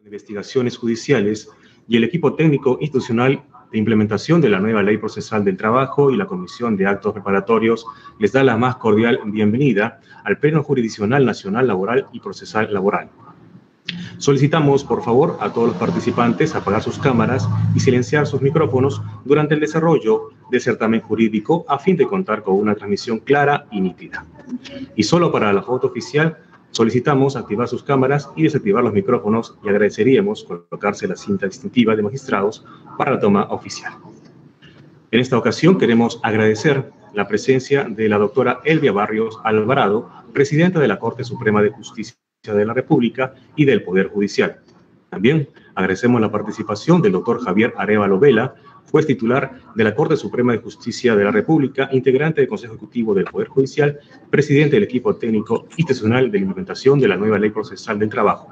de Investigaciones Judiciales y el equipo técnico institucional de implementación de la nueva Ley Procesal del Trabajo y la Comisión de Actos Preparatorios les da la más cordial bienvenida al Pleno Jurisdiccional Nacional Laboral y Procesal Laboral. Solicitamos, por favor, a todos los participantes apagar sus cámaras y silenciar sus micrófonos durante el desarrollo del certamen jurídico a fin de contar con una transmisión clara y nítida. Y solo para la foto oficial, solicitamos activar sus cámaras y desactivar los micrófonos y agradeceríamos colocarse la cinta distintiva de magistrados para la toma oficial. En esta ocasión queremos agradecer la presencia de la doctora Elvia Barrios Alvarado, presidenta de la Corte Suprema de Justicia de la República y del Poder Judicial. También agradecemos la participación del doctor Javier Arévalo Vela, juez titular de la Corte Suprema de Justicia de la República, integrante del Consejo Ejecutivo del Poder Judicial, presidente del equipo técnico institucional de la implementación de la nueva Ley Procesal del Trabajo.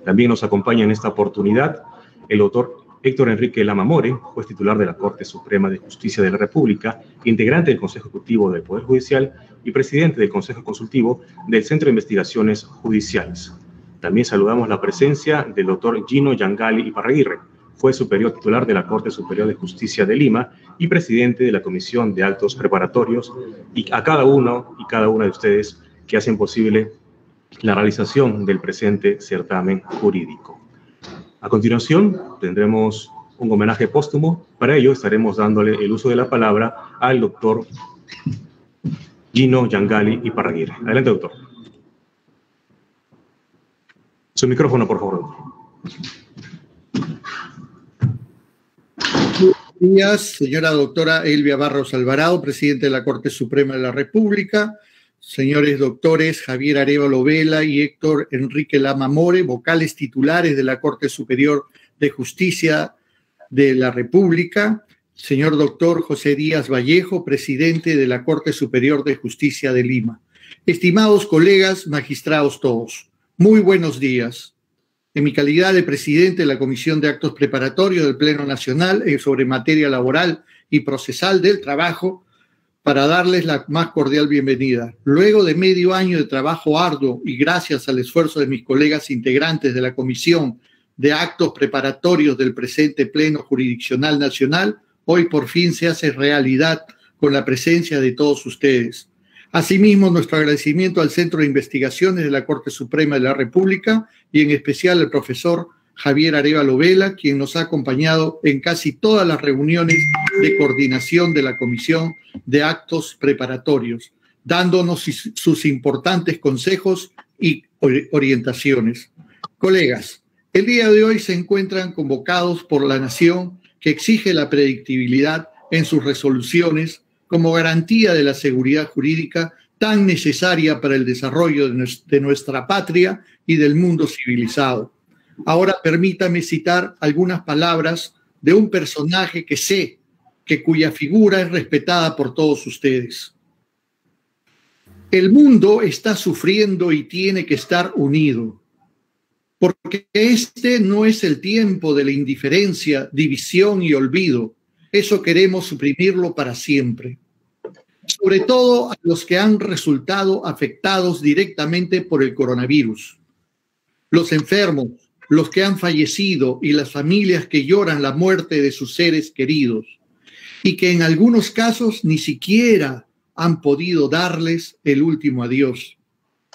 También nos acompaña en esta oportunidad el doctor Héctor Enrique Lama More, juez titular de la Corte Suprema de Justicia de la República, integrante del Consejo Ejecutivo del Poder Judicial y presidente del Consejo Consultivo del Centro de Investigaciones Judiciales. También saludamos la presencia del doctor Gino Yangali Iparraguirre, juez superior titular de la Corte Superior de Justicia de Lima y presidente de la Comisión de Actos Preparatorios, y a cada uno y cada una de ustedes que hacen posible la realización del presente certamen jurídico. A continuación, tendremos un homenaje póstumo. Para ello, estaremos dándole el uso de la palabra al doctor Gino Yangali Iparraguirre. Adelante, doctor. Su micrófono, por favor, doctor. Buenos días, señora doctora Elvia Barrios Alvarado, presidente de la Corte Suprema de la República, señores doctores Javier Arévalo Vela y Héctor Enrique Lama More, vocales titulares de la Corte Superior de Justicia de la República, señor doctor José Díaz Vallejo, presidente de la Corte Superior de Justicia de Lima. Estimados colegas, magistrados todos, muy buenos días. En mi calidad de presidente de la Comisión de Actos Preparatorios del Pleno Nacional sobre materia laboral y procesal del trabajo, para darles la más cordial bienvenida. Luego de medio año de trabajo arduo y gracias al esfuerzo de mis colegas integrantes de la Comisión de Actos Preparatorios del presente Pleno Jurisdiccional Nacional, hoy por fin se hace realidad con la presencia de todos ustedes. Asimismo, nuestro agradecimiento al Centro de Investigaciones de la Corte Suprema de la República y en especial al profesor Javier Arévalo Vela, quien nos ha acompañado en casi todas las reuniones de coordinación de la Comisión de Actos Preparatorios, dándonos sus importantes consejos y orientaciones. Colegas, el día de hoy se encuentran convocados por la Nación, que exige la predictibilidad en sus resoluciones como garantía de la seguridad jurídica tan necesaria para el desarrollo de nuestra patria y del mundo civilizado. Ahora permítame citar algunas palabras de un personaje que sé cuya figura es respetada por todos ustedes. El mundo está sufriendo y tiene que estar unido, porque este no es el tiempo de la indiferencia, división y olvido. Eso queremos suprimirlo para siempre. Sobre todo a los que han resultado afectados directamente por el coronavirus. Los enfermos, los que han fallecido y las familias que lloran la muerte de sus seres queridos y que en algunos casos ni siquiera han podido darles el último adiós,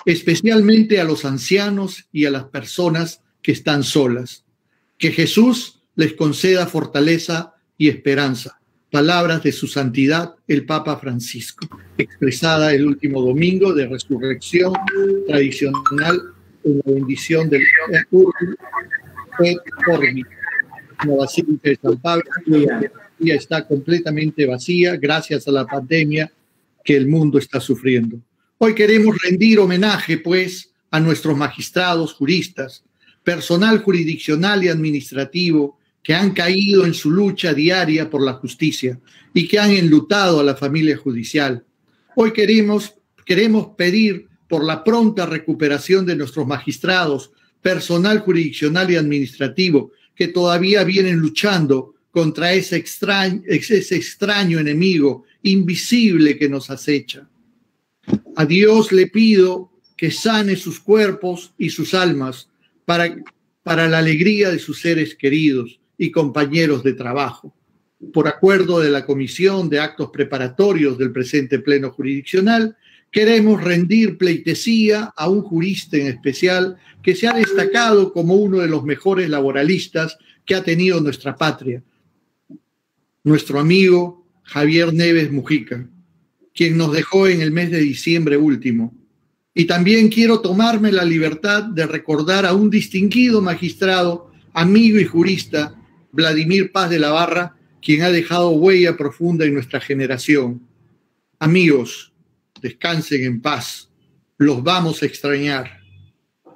especialmente a los ancianos y a las personas que están solas. Que Jesús les conceda fortaleza y esperanza. Palabras de su santidad el Papa Francisco, expresada el último domingo de resurrección tradicional en la bendición del la Basílica de San Pablo. Ya está completamente vacía gracias a la pandemia que el mundo está sufriendo. Hoy queremos rendir homenaje, pues, a nuestros magistrados, juristas, personal jurisdiccional y administrativo que han caído en su lucha diaria por la justicia y que han enlutado a la familia judicial. Hoy queremos pedir por la pronta recuperación de nuestros magistrados, personal jurisdiccional y administrativo, que todavía vienen luchando contra ese extraño enemigo invisible que nos acecha. A Dios le pido que sane sus cuerpos y sus almas para para la alegría de sus seres queridos y compañeros de trabajo. Por acuerdo de la Comisión de Actos Preparatorios del presente Pleno Jurisdiccional, queremos rendir pleitesía a un jurista en especial que se ha destacado como uno de los mejores laboralistas que ha tenido nuestra patria, nuestro amigo Javier Neves Mujica, quien nos dejó en el mes de diciembre último. Y también quiero tomarme la libertad de recordar a un distinguido magistrado, amigo y jurista, Vladimir Paz de la Barra, quien ha dejado huella profunda en nuestra generación. Amigos, descansen en paz, los vamos a extrañar.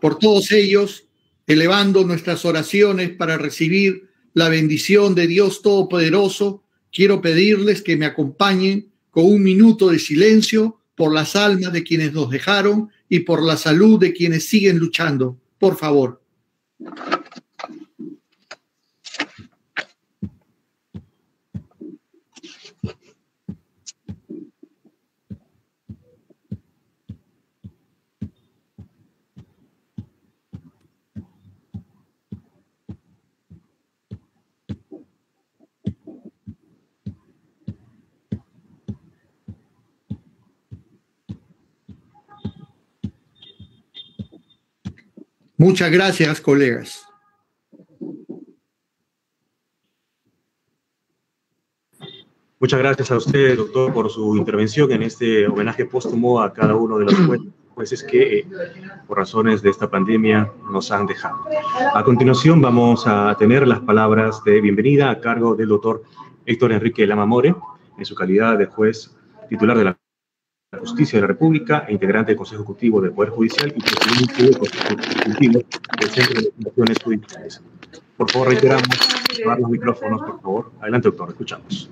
Por todos ellos, elevando nuestras oraciones para recibir la bendición de Dios Todopoderoso, quiero pedirles que me acompañen con un minuto de silencio por las almas de quienes nos dejaron y por la salud de quienes siguen luchando. Por favor. Muchas gracias, colegas. Muchas gracias a usted, doctor, por su intervención en este homenaje póstumo a cada uno de los jueces que, por razones de esta pandemia, nos han dejado. A continuación, vamos a tener las palabras de bienvenida a cargo del doctor Héctor Enrique Lama More, en su calidad de juez titular de la Justicia de la República e integrante del Consejo Ejecutivo del Poder Judicial y presidente del Consejo Ejecutivo del Centro de Investigaciones Judiciales. Por favor, reiteramos, llevar los micrófonos, por favor. Adelante, doctor, escuchamos.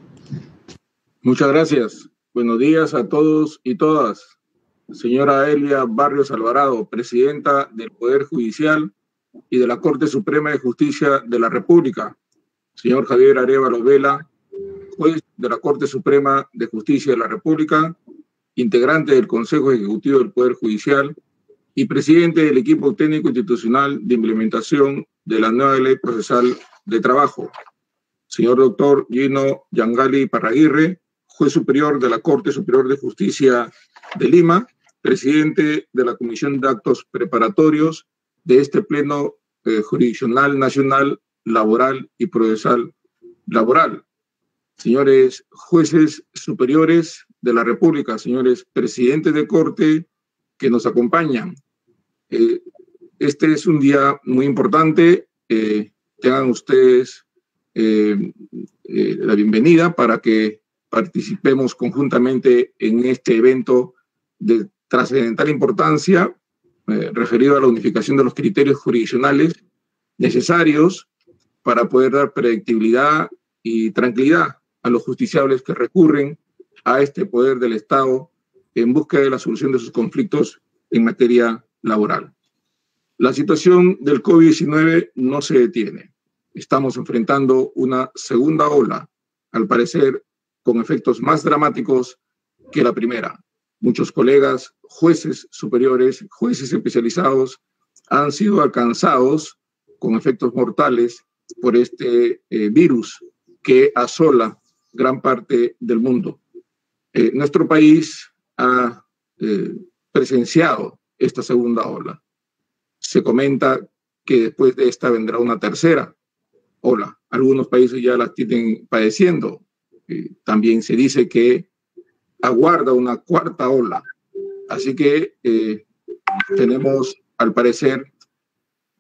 Muchas gracias. Buenos días a todos y todas. Señora Elvia Barrios Alvarado, presidenta del Poder Judicial y de la Corte Suprema de Justicia de la República. Señor Javier Arévalo Vela, juez de la Corte Suprema de Justicia de la República, integrante del Consejo Ejecutivo del Poder Judicial y presidente del equipo técnico institucional de implementación de la nueva Ley Procesal de Trabajo. Señor doctor Gino Yangali Parraguirre, juez superior de la Corte Superior de Justicia de Lima, presidente de la Comisión de Actos Preparatorios de este Pleno Jurisdiccional Nacional Laboral y Procesal Laboral. Señores jueces superiores de la República, señores presidentes de Corte que nos acompañan. Este es un día muy importante. Tengan ustedes la bienvenida para que participemos conjuntamente en este evento de trascendental importancia referido a la unificación de los criterios jurisdiccionales necesarios para poder dar predictibilidad y tranquilidad a los justiciables que recurren a este poder del Estado en busca de la solución de sus conflictos en materia laboral. La situación del COVID-19 no se detiene. Estamos enfrentando una segunda ola, al parecer con efectos más dramáticos que la primera. Muchos colegas, jueces superiores, jueces especializados, han sido alcanzados con efectos mortales por este virus que asola gran parte del mundo. Nuestro país ha presenciado esta segunda ola. Se comenta que después de esta vendrá una tercera ola. Algunos países ya la tienen padeciendo. También se dice que aguarda una cuarta ola. Así que tenemos, al parecer,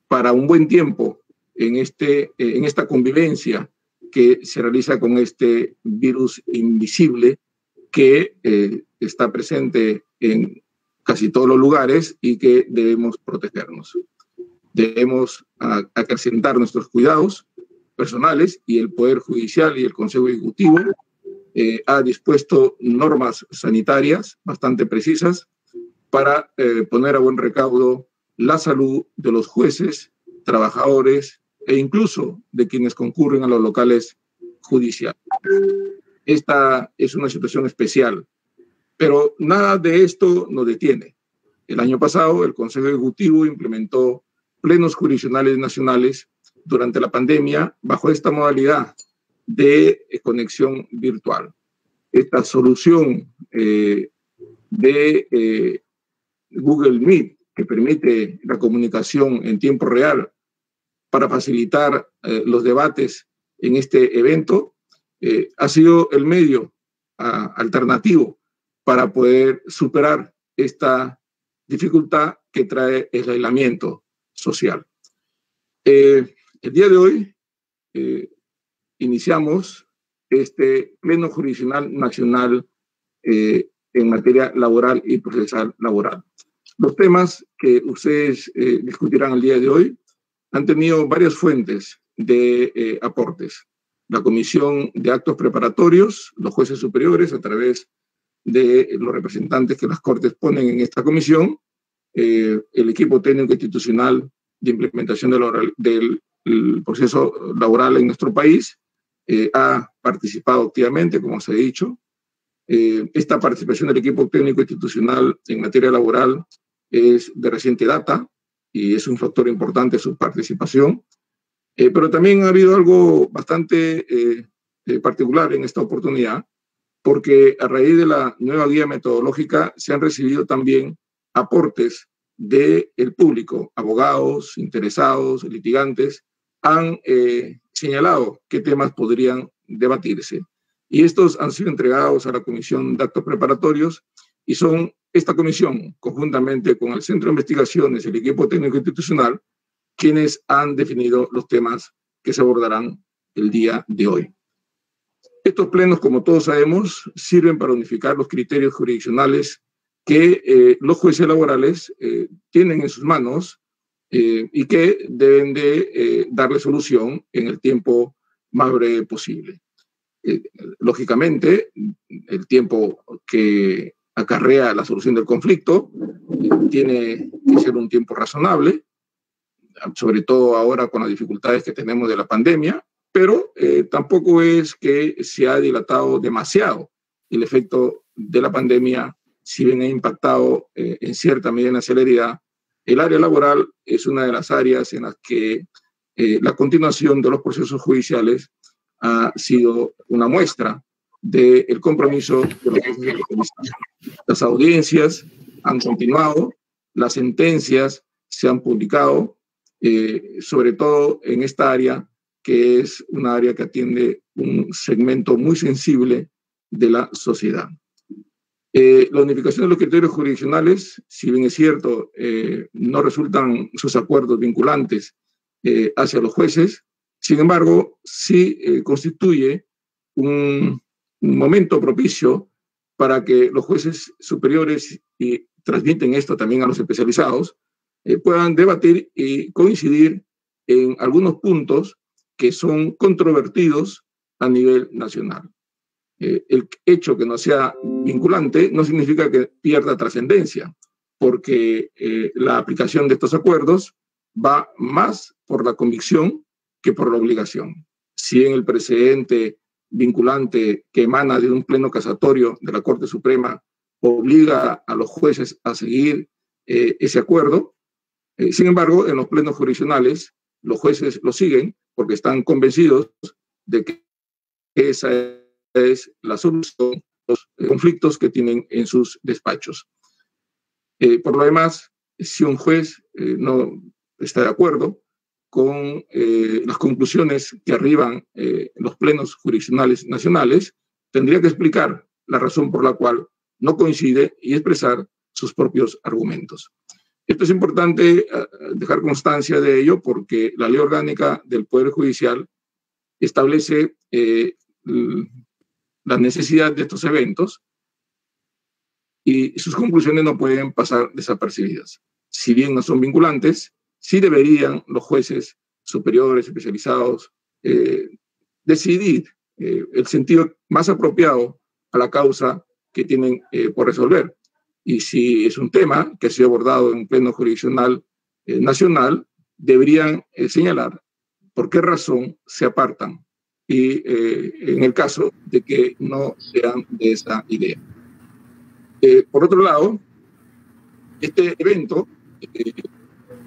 para un buen tiempo en esta convivencia que se realiza con este virus invisible que está presente en casi todos los lugares y que debemos protegernos. Debemos acrecentar nuestros cuidados personales y el Poder Judicial y el Consejo Ejecutivo ha dispuesto normas sanitarias bastante precisas para poner a buen recaudo la salud de los jueces, trabajadores e incluso de quienes concurren a los locales judiciales. Esta es una situación especial, pero nada de esto nos detiene. El año pasado el Consejo Ejecutivo implementó plenos jurisdiccionales nacionales durante la pandemia bajo esta modalidad de conexión virtual. Esta solución de Google Meet, que permite la comunicación en tiempo real para facilitar los debates en este evento, ha sido el medio alternativo para poder superar esta dificultad que trae el aislamiento social. El día de hoy iniciamos este pleno jurisdiccional nacional en materia laboral y procesal laboral. Los temas que ustedes discutirán el día de hoy han tenido varias fuentes de aportes. La Comisión de Actos Preparatorios, los jueces superiores a través de los representantes que las Cortes ponen en esta comisión, el equipo técnico institucional de implementación del proceso laboral en nuestro país ha participado activamente, como se ha dicho. Esta participación del equipo técnico institucional en materia laboral es de reciente data y es un factor importante su participación. Pero también ha habido algo bastante particular en esta oportunidad, porque a raíz de la nueva guía metodológica se han recibido también aportes del público, abogados, interesados, litigantes, han señalado qué temas podrían debatirse. Y estos han sido entregados a la Comisión de Actos Preparatorios y son esta comisión, conjuntamente con el Centro de Investigaciones, el equipo técnico institucional, quienes han definido los temas que se abordarán el día de hoy. Estos plenos, como todos sabemos, sirven para unificar los criterios jurisdiccionales que los jueces laborales tienen en sus manos y que deben de darle solución en el tiempo más breve posible. Lógicamente, el tiempo que acarrea la solución del conflicto tiene que ser un tiempo razonable, sobre todo ahora con las dificultades que tenemos de la pandemia, pero tampoco es que se ha dilatado demasiado. El efecto de la pandemia, si bien ha impactado en cierta medida en la celeridad, el área laboral es una de las áreas en las que la continuación de los procesos judiciales ha sido una muestra del compromiso de los jueces. Las audiencias han continuado, las sentencias se han publicado, sobre todo en esta área, que es una área que atiende un segmento muy sensible de la sociedad. La unificación de los criterios jurisdiccionales, si bien es cierto, no resultan sus acuerdos vinculantes hacia los jueces, sin embargo, sí constituye un momento propicio para que los jueces superiores, y transmiten esto también a los especializados, puedan debatir y coincidir en algunos puntos que son controvertidos a nivel nacional. El hecho que no sea vinculante no significa que pierda trascendencia, porque la aplicación de estos acuerdos va más por la convicción que por la obligación. Si en el precedente vinculante que emana de un pleno casatorio de la Corte Suprema obliga a los jueces a seguir ese acuerdo, sin embargo, en los plenos jurisdiccionales los jueces lo siguen porque están convencidos de que esa es la solución a los conflictos que tienen en sus despachos. Por lo demás, si un juez no está de acuerdo con las conclusiones que arriban los plenos jurisdiccionales nacionales, tendría que explicar la razón por la cual no coincide y expresar sus propios argumentos. Esto es importante dejar constancia de ello porque la Ley Orgánica del Poder Judicial establece la necesidad de estos eventos y sus conclusiones no pueden pasar desapercibidas. Si bien no son vinculantes, sí deberían los jueces superiores, especializados, decidir el sentido más apropiado a la causa que tienen por resolver. Y si es un tema que ha sido abordado en un pleno jurisdiccional nacional, deberían señalar por qué razón se apartan y en el caso de que no sean de esa idea. Por otro lado, este evento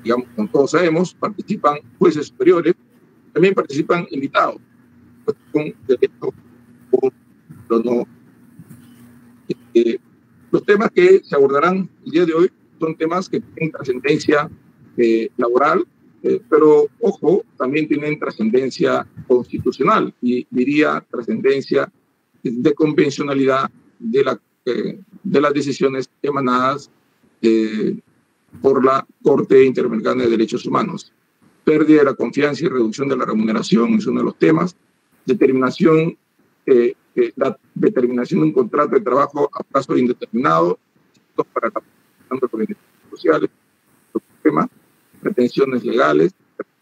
digamos, como todos sabemos, participan jueces superiores, también participan invitados, con derecho o no. Los temas que se abordarán el día de hoy son temas que tienen trascendencia laboral, pero, ojo, también tienen trascendencia constitucional y diría trascendencia de convencionalidad de las decisiones emanadas por la Corte Interamericana de Derechos Humanos. Pérdida de la confianza y reducción de la remuneración es uno de los temas. La determinación de un contrato de trabajo a plazo indeterminado para la protección de los beneficios sociales, tema, retenciones legales,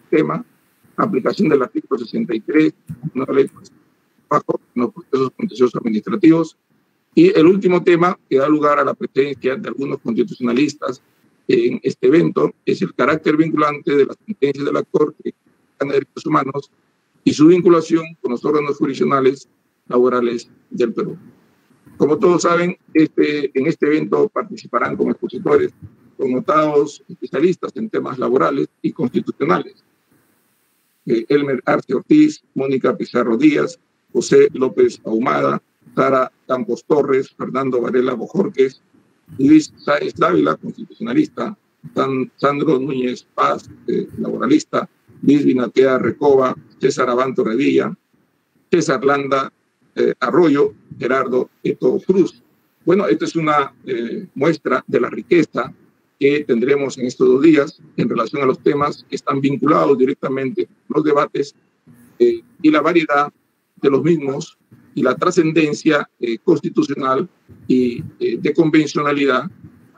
tema, aplicación del artículo 63, una ley de trabajo en los procesos contenciosos administrativos, y el último tema que da lugar a la presencia de algunos constitucionalistas en este evento es el carácter vinculante de las sentencias de la Corte de Derechos Humanos y su vinculación con los órganos jurisdiccionales laborales del Perú. Como todos saben, en este evento participarán como expositores connotados especialistas en temas laborales y constitucionales. Elmer Arce Ortiz, Mónica Pizarro Díaz, José López Ahumada, Sara Campos Torres, Fernando Varela Bojorquez, Luis Sáez Dávila, constitucionalista, Sandro Núñez Paz, laboralista, Luis Binatea Recoba, César Abanto Revilla, César Landa Arroyo, Gerardo Eto Cruz. Bueno, esta es una muestra de la riqueza que tendremos en estos 2 días en relación a los temas que están vinculados directamente a los debates y la variedad de los mismos y la trascendencia constitucional y de convencionalidad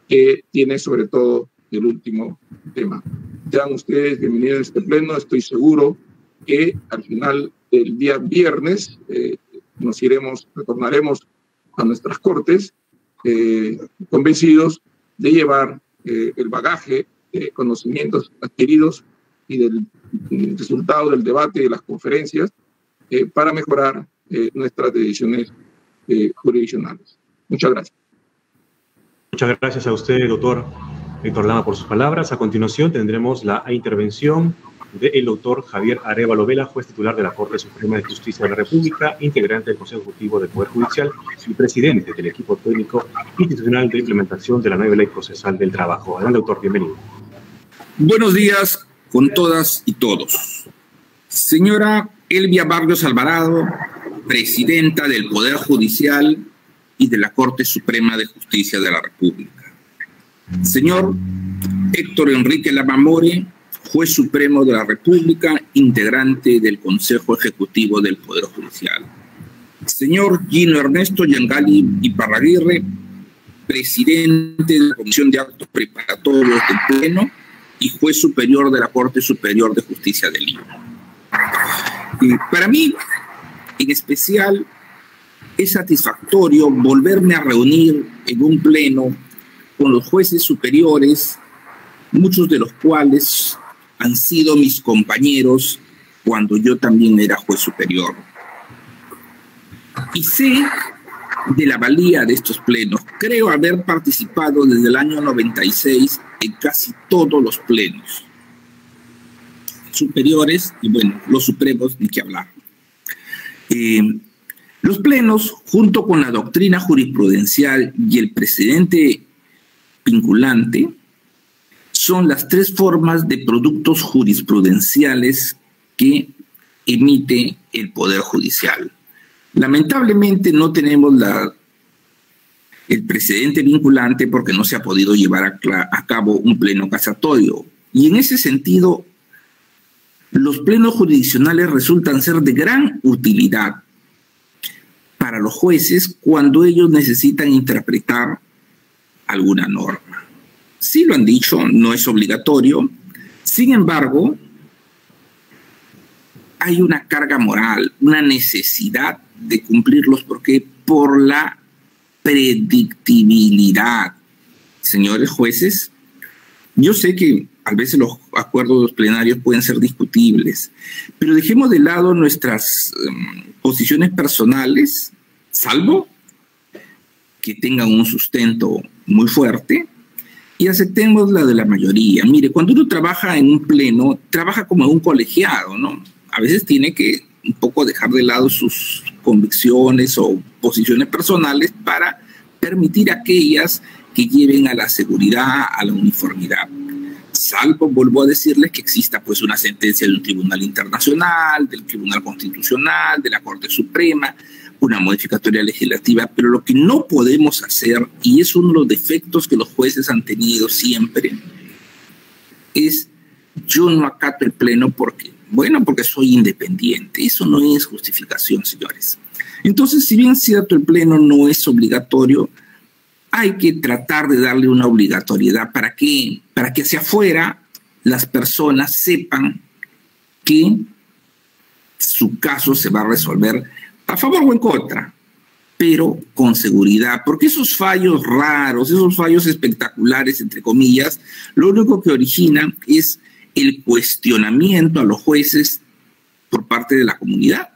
que tiene sobre todo el último tema. Sean ustedes bienvenidos a este pleno. Estoy seguro que al final del día viernes retornaremos a nuestras cortes convencidos de llevar el bagaje de conocimientos adquiridos y del resultado del debate y de las conferencias para mejorar nuestras decisiones jurisdiccionales. Muchas gracias. Muchas gracias a usted, doctor Héctor Lama, por sus palabras. A continuación tendremos la intervención del doctor Javier Arévalo Vela, juez titular de la Corte Suprema de Justicia de la República, integrante del Consejo Ejecutivo del Poder Judicial y presidente del equipo técnico institucional de implementación de la nueva Ley Procesal del Trabajo. Adelante, doctor, bienvenido. Buenos días con todas y todos. Señora Elvia Barrios Alvarado, presidenta del Poder Judicial y de la Corte Suprema de Justicia de la República. Señor Héctor Enrique Lama More, juez supremo de la República, integrante del Consejo Ejecutivo del Poder Judicial. Señor Gino Ernesto Yangali Iparraguirre, presidente de la Comisión de Actos Preparatorios del Pleno y juez superior de la Corte Superior de Justicia de Lima. Para mí, en especial, es satisfactorio volverme a reunir en un pleno con los jueces superiores, muchos de los cuales han sido mis compañeros cuando yo también era juez superior. Y sé de la valía de estos plenos. Creo haber participado desde el año 96 en casi todos los plenos superiores y, bueno, los supremos, ni que hablar. Los plenos, junto con la doctrina jurisprudencial y el precedente vinculante, son las 3 formas de productos jurisprudenciales que emite el Poder Judicial. Lamentablemente no tenemos el precedente vinculante porque no se ha podido llevar a cabo un pleno casatorio. Y en ese sentido, los plenos jurisdiccionales resultan ser de gran utilidad para los jueces cuando ellos necesitan interpretar alguna norma. Sí lo han dicho, no es obligatorio. Sin embargo, hay una carga moral, una necesidad de cumplirlos. ¿Por qué? Por la predictibilidad. Señores jueces, yo sé que a veces los acuerdos plenarios pueden ser discutibles, pero dejemos de lado nuestras posiciones personales, salvo que tengan un sustento muy fuerte, y aceptemos la de la mayoría. Mire, cuando uno trabaja en un pleno, trabaja como un colegiado, ¿no? A veces tiene que un poco dejar de lado sus convicciones o posiciones personales para permitir aquellas que lleven a la seguridad, a la uniformidad. Salvo, vuelvo a decirles, que exista pues una sentencia de un tribunal internacional, del Tribunal Constitucional, de la Corte Suprema, una modificatoria legislativa, pero lo que no podemos hacer, y es uno de los defectos que los jueces han tenido siempre, es yo no acato el pleno porque soy independiente. Eso no es justificación, señores. Entonces, si bien es cierto, el pleno no es obligatorio, hay que tratar de darle una obligatoriedad para que hacia afuera las personas sepan que su caso se va a resolver a favor o en contra, pero con seguridad, porque esos fallos raros, esos fallos espectaculares, entre comillas, lo único que originan es el cuestionamiento a los jueces por parte de la comunidad,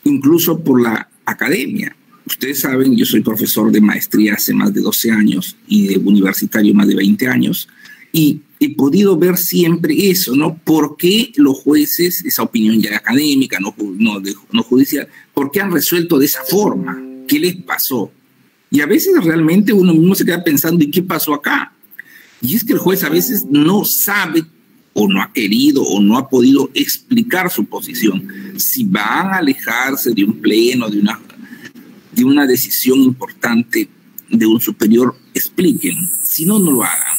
incluso por la academia. Ustedes saben, yo soy profesor de maestría hace más de 12 años y de universitario más de 20 años, y he podido ver siempre eso, ¿no? ¿Por qué los jueces, esa opinión ya académica, no judicial, por qué han resuelto de esa forma? ¿Qué les pasó? Y a veces realmente uno mismo se queda pensando, ¿y qué pasó acá? Y es que el juez a veces no sabe o no ha querido o no ha podido explicar su posición. Si van a alejarse de un pleno, de una decisión importante de un superior, expliquen. Si no, no lo hagan.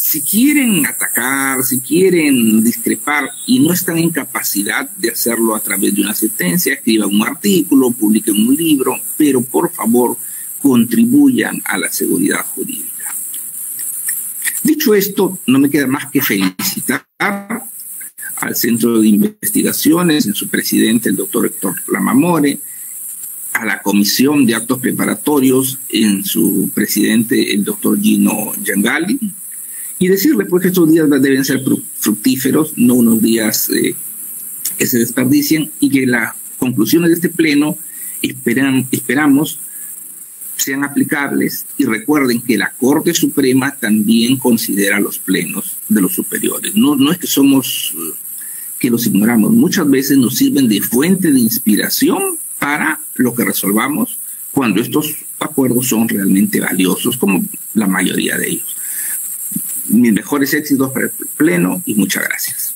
Si quieren atacar, si quieren discrepar y no están en capacidad de hacerlo a través de una sentencia, escriban un artículo, publiquen un libro, pero por favor contribuyan a la seguridad jurídica. Dicho esto, no me queda más que felicitar al Centro de Investigaciones, en su presidente, el doctor Héctor Lama More, a la Comisión de Actos Preparatorios, en su presidente, el doctor Gino Giangalli, y decirle pues que estos días deben ser fructíferos, no unos días que se desperdicien, y que las conclusiones de este pleno esperamos sean aplicables. Y recuerden que la Corte Suprema también considera los plenos de los superiores. No es que los ignoramos, muchas veces nos sirven de fuente de inspiración para lo que resolvamos cuando estos acuerdos son realmente valiosos, como la mayoría de ellos. Mis mejores éxitos para el pleno y muchas gracias.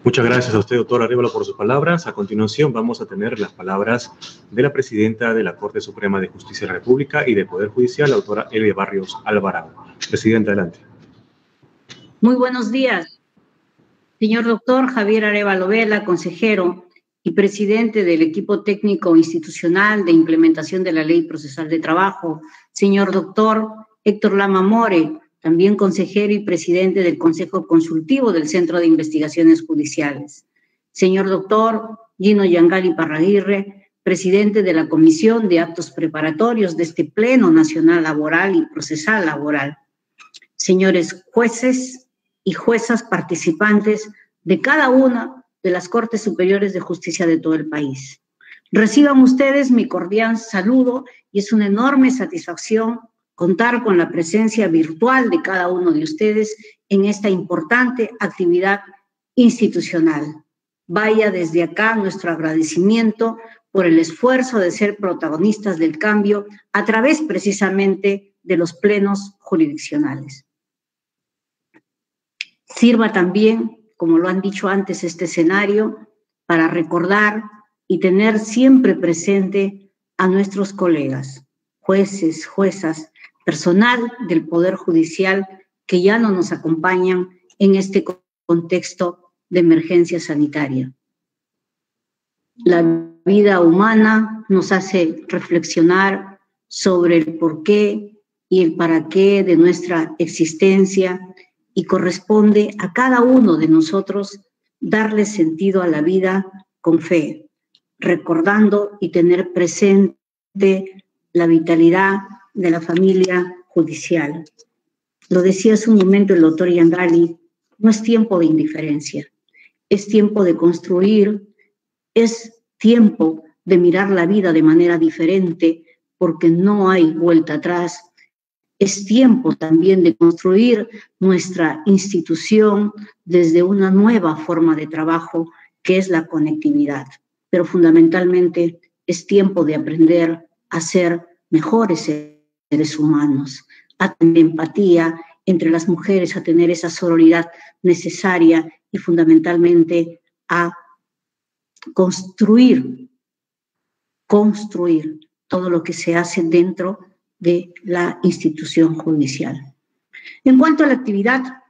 Muchas gracias a usted, doctor Arévalo, por sus palabras. A continuación vamos a tener las palabras de la presidenta de la Corte Suprema de Justicia de la República y de Poder Judicial, la doctora Elvia Barrios Alvarado. Presidenta, adelante. Muy buenos días. Señor doctor Javier Arévalo Vela, consejero y presidente del equipo técnico institucional de implementación de la Ley Procesal de Trabajo. Señor doctor Héctor Lama More, también consejero y presidente del Consejo Consultivo del Centro de Investigaciones Judiciales. Señor doctor Gino Giangalli Parraguirre, presidente de la Comisión de Actos Preparatorios de este Pleno Nacional Laboral y Procesal Laboral. Señores jueces y juezas participantes de cada una de las Cortes Superiores de Justicia de todo el país. Reciban ustedes mi cordial saludo y es una enorme satisfacción contar con la presencia virtual de cada uno de ustedes en esta importante actividad institucional. Vaya desde acá nuestro agradecimiento por el esfuerzo de ser protagonistas del cambio a través precisamente de los plenos jurisdiccionales. Sirva también, como lo han dicho antes, este escenario para recordar y tener siempre presente a nuestros colegas, jueces, juezas, personal del Poder Judicial que ya no nos acompañan en este contexto de emergencia sanitaria. La vida humana nos hace reflexionar sobre el porqué y el para qué de nuestra existencia y corresponde a cada uno de nosotros darle sentido a la vida con fe, recordando y tener presente la vitalidad de la familia judicial. Lo decía hace un momento el doctor Giangalli, no es tiempo de indiferencia, es tiempo de construir, es tiempo de mirar la vida de manera diferente porque no hay vuelta atrás Es tiempo también de construir nuestra institución desde una nueva forma de trabajo, que es la conectividad. Pero fundamentalmente es tiempo de aprender a ser mejores seres humanos, a tener empatía entre las mujeres, a tener esa sororidad necesaria y fundamentalmente a construir todo lo que se hace dentro de la institución judicial. En cuanto a la actividad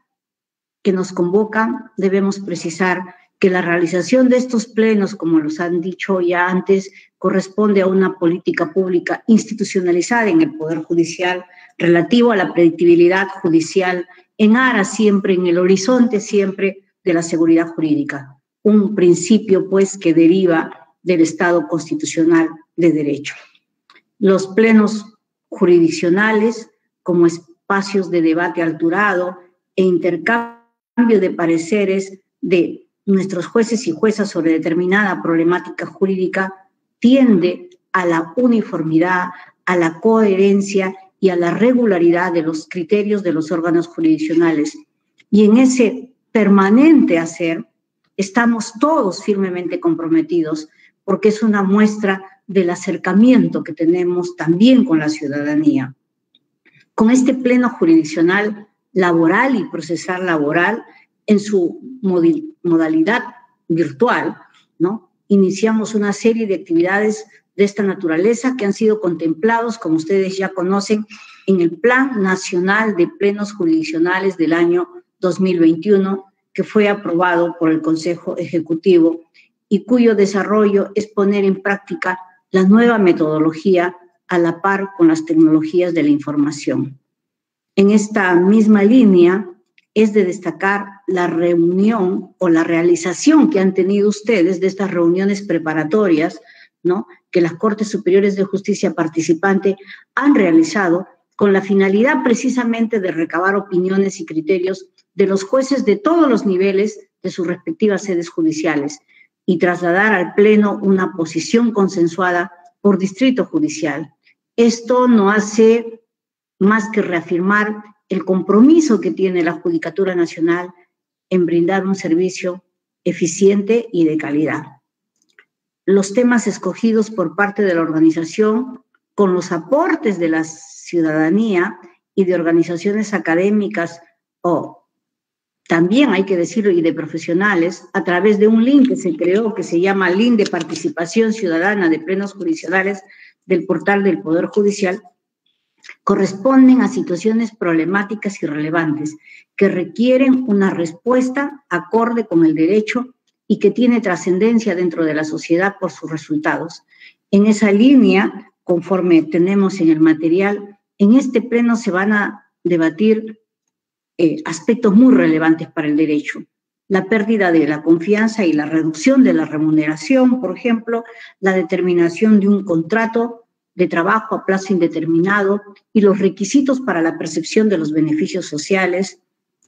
que nos convoca, debemos precisar que la realización de estos plenos, como los han dicho ya antes, corresponde a una política pública institucionalizada en el Poder Judicial relativo a la predictibilidad judicial en aras siempre, en el horizonte siempre de la seguridad jurídica, un principio pues que deriva del Estado constitucional de derecho. Los plenos jurisdiccionales como espacios de debate alturado e intercambio de pareceres de nuestros jueces y juezas sobre determinada problemática jurídica tiende a la uniformidad, a la coherencia y a la regularidad de los criterios de los órganos jurisdiccionales. Y en ese permanente hacer estamos todos firmemente comprometidos, porque es una muestra del acercamiento que tenemos también con la ciudadanía. Con este pleno jurisdiccional laboral y procesal laboral en su modalidad virtual, ¿no? Iniciamos una serie de actividades de esta naturaleza que han sido contemplados, como ustedes ya conocen, en el Plan Nacional de Plenos Jurisdiccionales del año 2021, que fue aprobado por el Consejo Ejecutivo y cuyo desarrollo es poner en práctica la nueva metodología a la par con las tecnologías de la información. En esta misma línea es de destacar la reunión o la realización que han tenido ustedes de estas reuniones preparatorias, ¿no?, que las Cortes Superiores de Justicia participante han realizado con la finalidad precisamente de recabar opiniones y criterios de los jueces de todos los niveles de sus respectivas sedes judiciales y trasladar al Pleno una posición consensuada por distrito judicial. Esto no hace más que reafirmar el compromiso que tiene la Judicatura Nacional en brindar un servicio eficiente y de calidad. Los temas escogidos por parte de la organización, con los aportes de la ciudadanía y de organizaciones académicas o también hay que decirlo, y de profesionales, a través de un link que se creó, que se llama Link de Participación Ciudadana de Plenos Jurisdiccionales del portal del Poder Judicial, corresponden a situaciones problemáticas y relevantes que requieren una respuesta acorde con el derecho y que tiene trascendencia dentro de la sociedad por sus resultados. En esa línea, conforme tenemos en el material, en este pleno se van a debatir aspectos muy relevantes para el derecho. La pérdida de la confianza y la reducción de la remuneración, por ejemplo, la determinación de un contrato de trabajo a plazo indeterminado y los requisitos para la percepción de los beneficios sociales,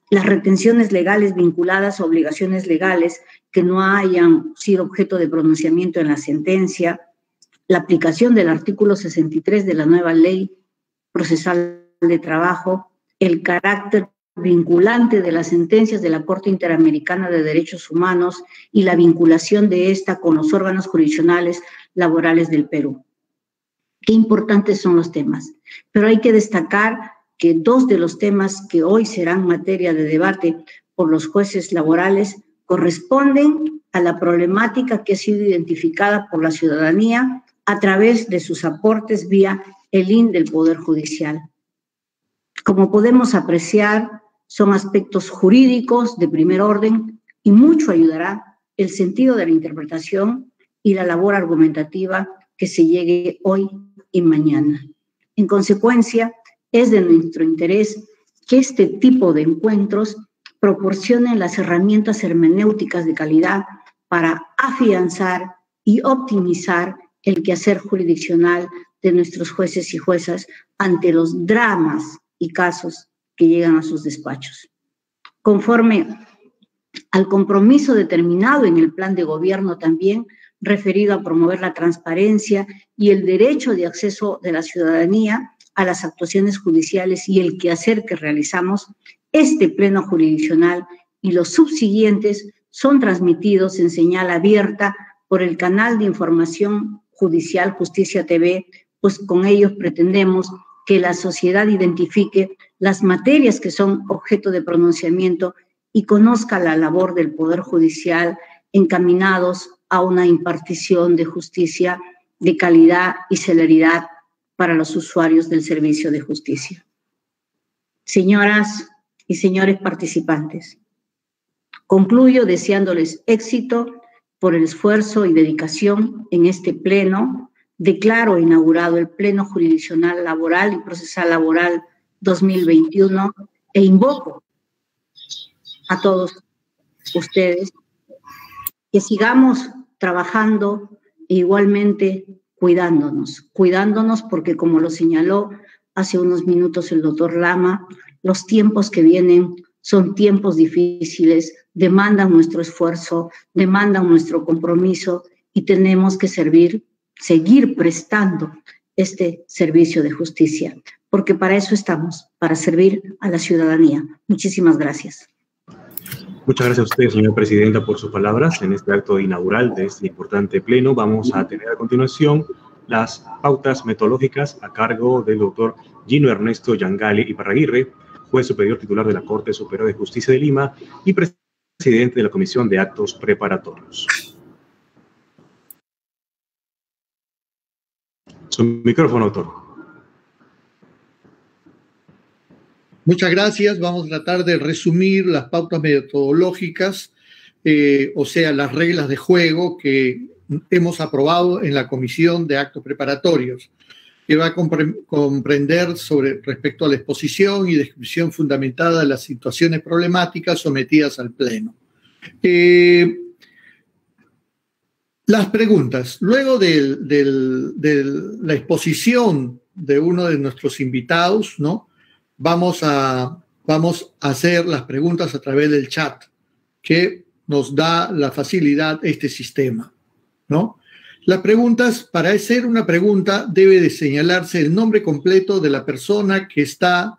las retenciones legales vinculadas a obligaciones legales que no hayan sido objeto de pronunciamiento en la sentencia, la aplicación del artículo 63 de la nueva Ley Procesal de Trabajo, el carácter vinculante de las sentencias de la Corte Interamericana de Derechos Humanos y la vinculación de esta con los órganos jurisdiccionales laborales del Perú. Qué importantes son los temas, pero hay que destacar que dos de los temas que hoy serán materia de debate por los jueces laborales corresponden a la problemática que ha sido identificada por la ciudadanía a través de sus aportes vía el link del Poder Judicial. Como podemos apreciar, son aspectos jurídicos de primer orden y mucho ayudará el sentido de la interpretación y la labor argumentativa que se llegue hoy y mañana. En consecuencia, es de nuestro interés que este tipo de encuentros proporcionen las herramientas hermenéuticas de calidad para afianzar y optimizar el quehacer jurisdiccional de nuestros jueces y juezas ante los dramas y casos que llegan a sus despachos. Conforme al compromiso determinado en el plan de gobierno también referido a promover la transparencia y el derecho de acceso de la ciudadanía a las actuaciones judiciales y el quehacer que realizamos, este pleno jurisdiccional y los subsiguientes son transmitidos en señal abierta por el canal de información judicial Justicia TV, pues con ellos pretendemos que la sociedad identifique las materias que son objeto de pronunciamiento y conozca la labor del Poder Judicial encaminados a una impartición de justicia de calidad y celeridad para los usuarios del servicio de justicia. Señoras y señores participantes, concluyo deseándoles éxito por el esfuerzo y dedicación en este pleno. Declaro inaugurado el Pleno Jurisdiccional Laboral y Procesal Laboral 2021 e invoco a todos ustedes que sigamos trabajando e igualmente cuidándonos porque como lo señaló hace unos minutos el doctor Lama, los tiempos que vienen son tiempos difíciles, demandan nuestro esfuerzo, demandan nuestro compromiso y tenemos que seguir prestando este servicio de justicia, porque para eso estamos, para servir a la ciudadanía. Muchísimas gracias. Muchas gracias a usted, señora presidenta, por sus palabras en este acto inaugural de este importante pleno. Vamos a tener a continuación las pautas metodológicas a cargo del doctor Gino Ernesto Yangali Iparraguirre, juez superior titular de la Corte Superior de Justicia de Lima y presidente de la Comisión de Actos Preparatorios. Su micrófono, doctor. Muchas gracias. Vamos a tratar de resumir las pautas metodológicas, o sea, las reglas de juego que hemos aprobado en la Comisión de Actos Preparatorios, que va a comprender respecto a la exposición y descripción fundamentada de las situaciones problemáticas sometidas al Pleno. Las preguntas. Luego de la exposición de uno de nuestros invitados, ¿no? Vamos a hacer las preguntas a través del chat, que nos da la facilidad este sistema, ¿no? Las preguntas, para hacer una pregunta, debe de señalarse el nombre completo de la persona que está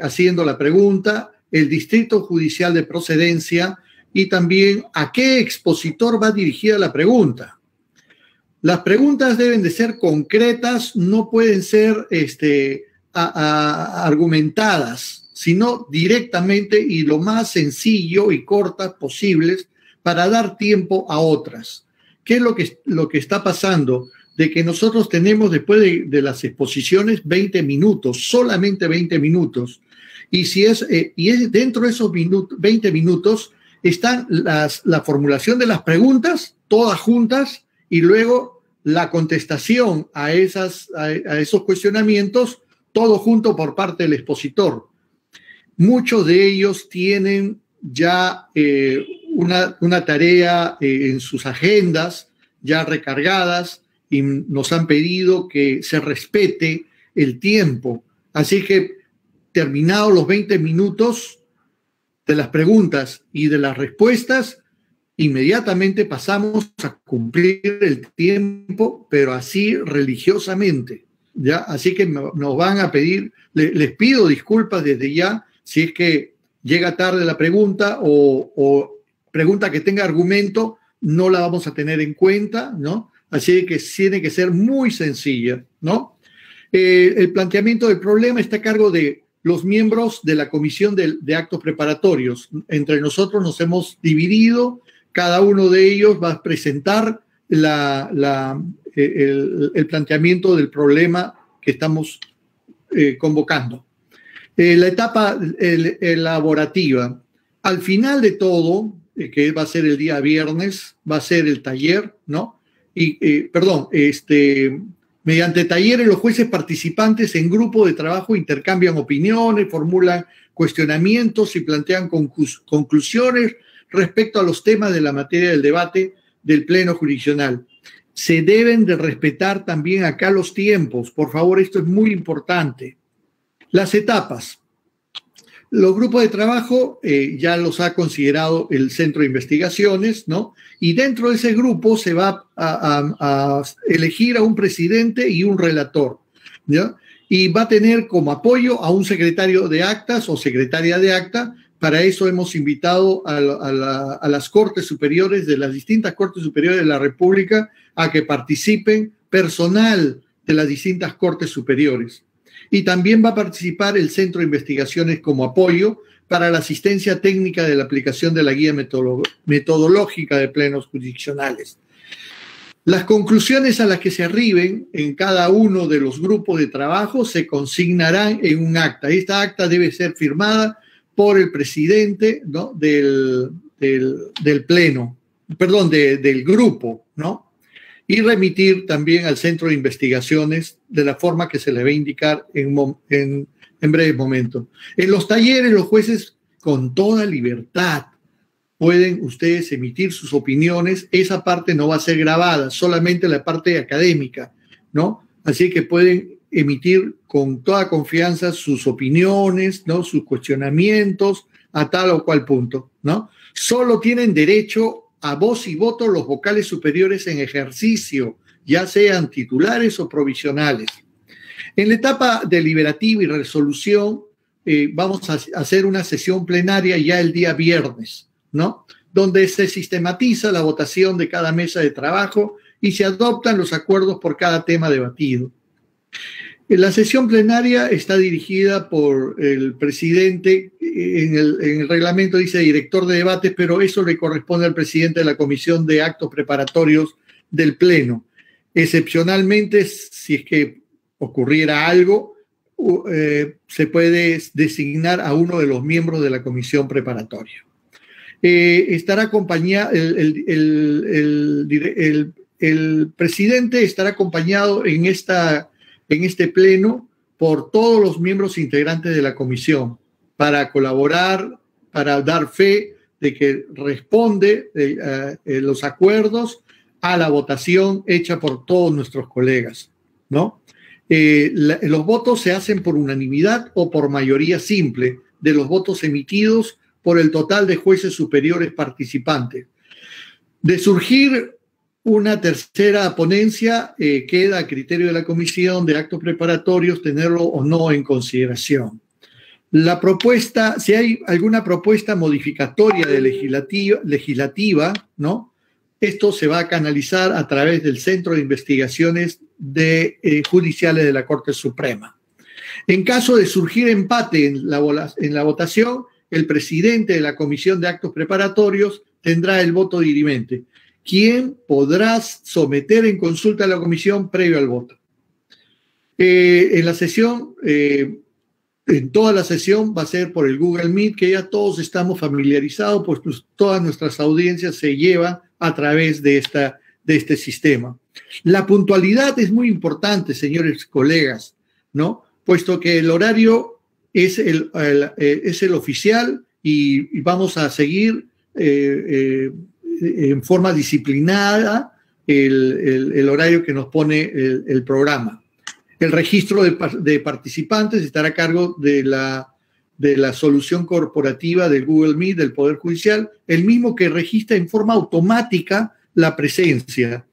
haciendo la pregunta, el distrito judicial de procedencia y también a qué expositor va dirigida la pregunta. Las preguntas deben de ser concretas, no pueden ser argumentadas, sino directamente y lo más sencillo y cortas posibles para dar tiempo a otras. ¿Qué es lo que está pasando? De que nosotros tenemos después de las exposiciones 20 minutos, solamente 20 minutos. Y dentro de esos 20 minutos están la formulación de las preguntas, todas juntas, y luego la contestación a esos cuestionamientos, todo junto por parte del expositor. Muchos de ellos tienen ya una tarea en sus agendas ya recargadas y nos han pedido que se respete el tiempo. Así que terminados los 20 minutos de las preguntas y de las respuestas, inmediatamente pasamos a cumplir el tiempo, pero así religiosamente. ¿Ya? Así que nos van a pedir, les pido disculpas desde ya si es que llega tarde la pregunta o pregunta que tenga argumento, no la vamos a tener en cuenta, ¿no? Así que tiene que ser muy sencilla, ¿no? El planteamiento del problema está a cargo de los miembros de la Comisión de Actos Preparatorios. Entre nosotros nos hemos dividido, cada uno de ellos va a presentar el planteamiento del problema que estamos convocando. La etapa elaborativa. Al final de todo, que va a ser el día viernes, va a ser el taller, ¿no? Mediante talleres los jueces participantes en grupo de trabajo intercambian opiniones, formulan cuestionamientos y plantean conclusiones respecto a los temas de la materia del debate del Pleno Jurisdiccional. Se deben de respetar también acá los tiempos. Por favor, esto es muy importante. Las etapas. Los grupos de trabajo ya los ha considerado el Centro de Investigaciones, ¿no? Y dentro de ese grupo se va a elegir a un presidente y un relator, ¿ya? y va a tener como apoyo a un secretario de actas o secretaria de acta. Para eso hemos invitado a las Cortes Superiores, de las distintas Cortes Superiores de la República, a que participen personal de las distintas Cortes Superiores. Y también va a participar el Centro de Investigaciones como apoyo para la asistencia técnica de la aplicación de la guía metodológica de plenos jurisdiccionales. Las conclusiones a las que se arriben en cada uno de los grupos de trabajo se consignarán en un acta. Esta acta debe ser firmada por el presidente, ¿no?, del pleno, perdón, del grupo, ¿no? Y remitir también al Centro de Investigaciones de la forma que se le va a indicar en breve momento. En los talleres, los jueces, con toda libertad, pueden ustedes emitir sus opiniones. Esa parte no va a ser grabada, solamente la parte académica, ¿no? Así que pueden emitir con toda confianza sus opiniones, ¿no?, sus cuestionamientos a tal o cual punto, ¿no? Solo tienen derecho a voz y voto los vocales superiores en ejercicio, ya sean titulares o provisionales. En la etapa deliberativa y resolución, vamos a hacer una sesión plenaria ya el día viernes, ¿no?, donde se sistematiza la votación de cada mesa de trabajo y se adoptan los acuerdos por cada tema debatido. La sesión plenaria está dirigida por el presidente. En el reglamento dice director de debates, pero eso le corresponde al presidente de la Comisión de Actos Preparatorios del Pleno. Excepcionalmente, si es que ocurriera algo, se puede designar a uno de los miembros de la comisión preparatoria. Estará acompañado, el presidente estará acompañado en este pleno por todos los miembros integrantes de la comisión para colaborar, para dar fe de que responde los acuerdos a la votación hecha por todos nuestros colegas, ¿no? Los votos se hacen por unanimidad o por mayoría simple de los votos emitidos por el total de jueces superiores participantes. De surgir una tercera ponencia, queda a criterio de la Comisión de Actos Preparatorios tenerlo o no en consideración. La propuesta, si hay alguna propuesta modificatoria de legislativa, ¿no?, esto se va a canalizar a través del Centro de Investigaciones Judiciales de la Corte Suprema. En caso de surgir empate en la votación, el presidente de la Comisión de Actos Preparatorios tendrá el voto dirimente, quien podrá someter en consulta a la comisión previo al voto. En la sesión, en toda la sesión va a ser por el Google Meet, que ya todos estamos familiarizados, pues todas nuestras audiencias se llevan a través de este sistema. La puntualidad es muy importante, señores colegas, ¿no?, puesto que el horario es el oficial y vamos a seguir en forma disciplinada el horario que nos pone el programa. El registro de participantes estará a cargo de la solución corporativa del Google Meet del Poder Judicial, el mismo que registra en forma automática la presencia.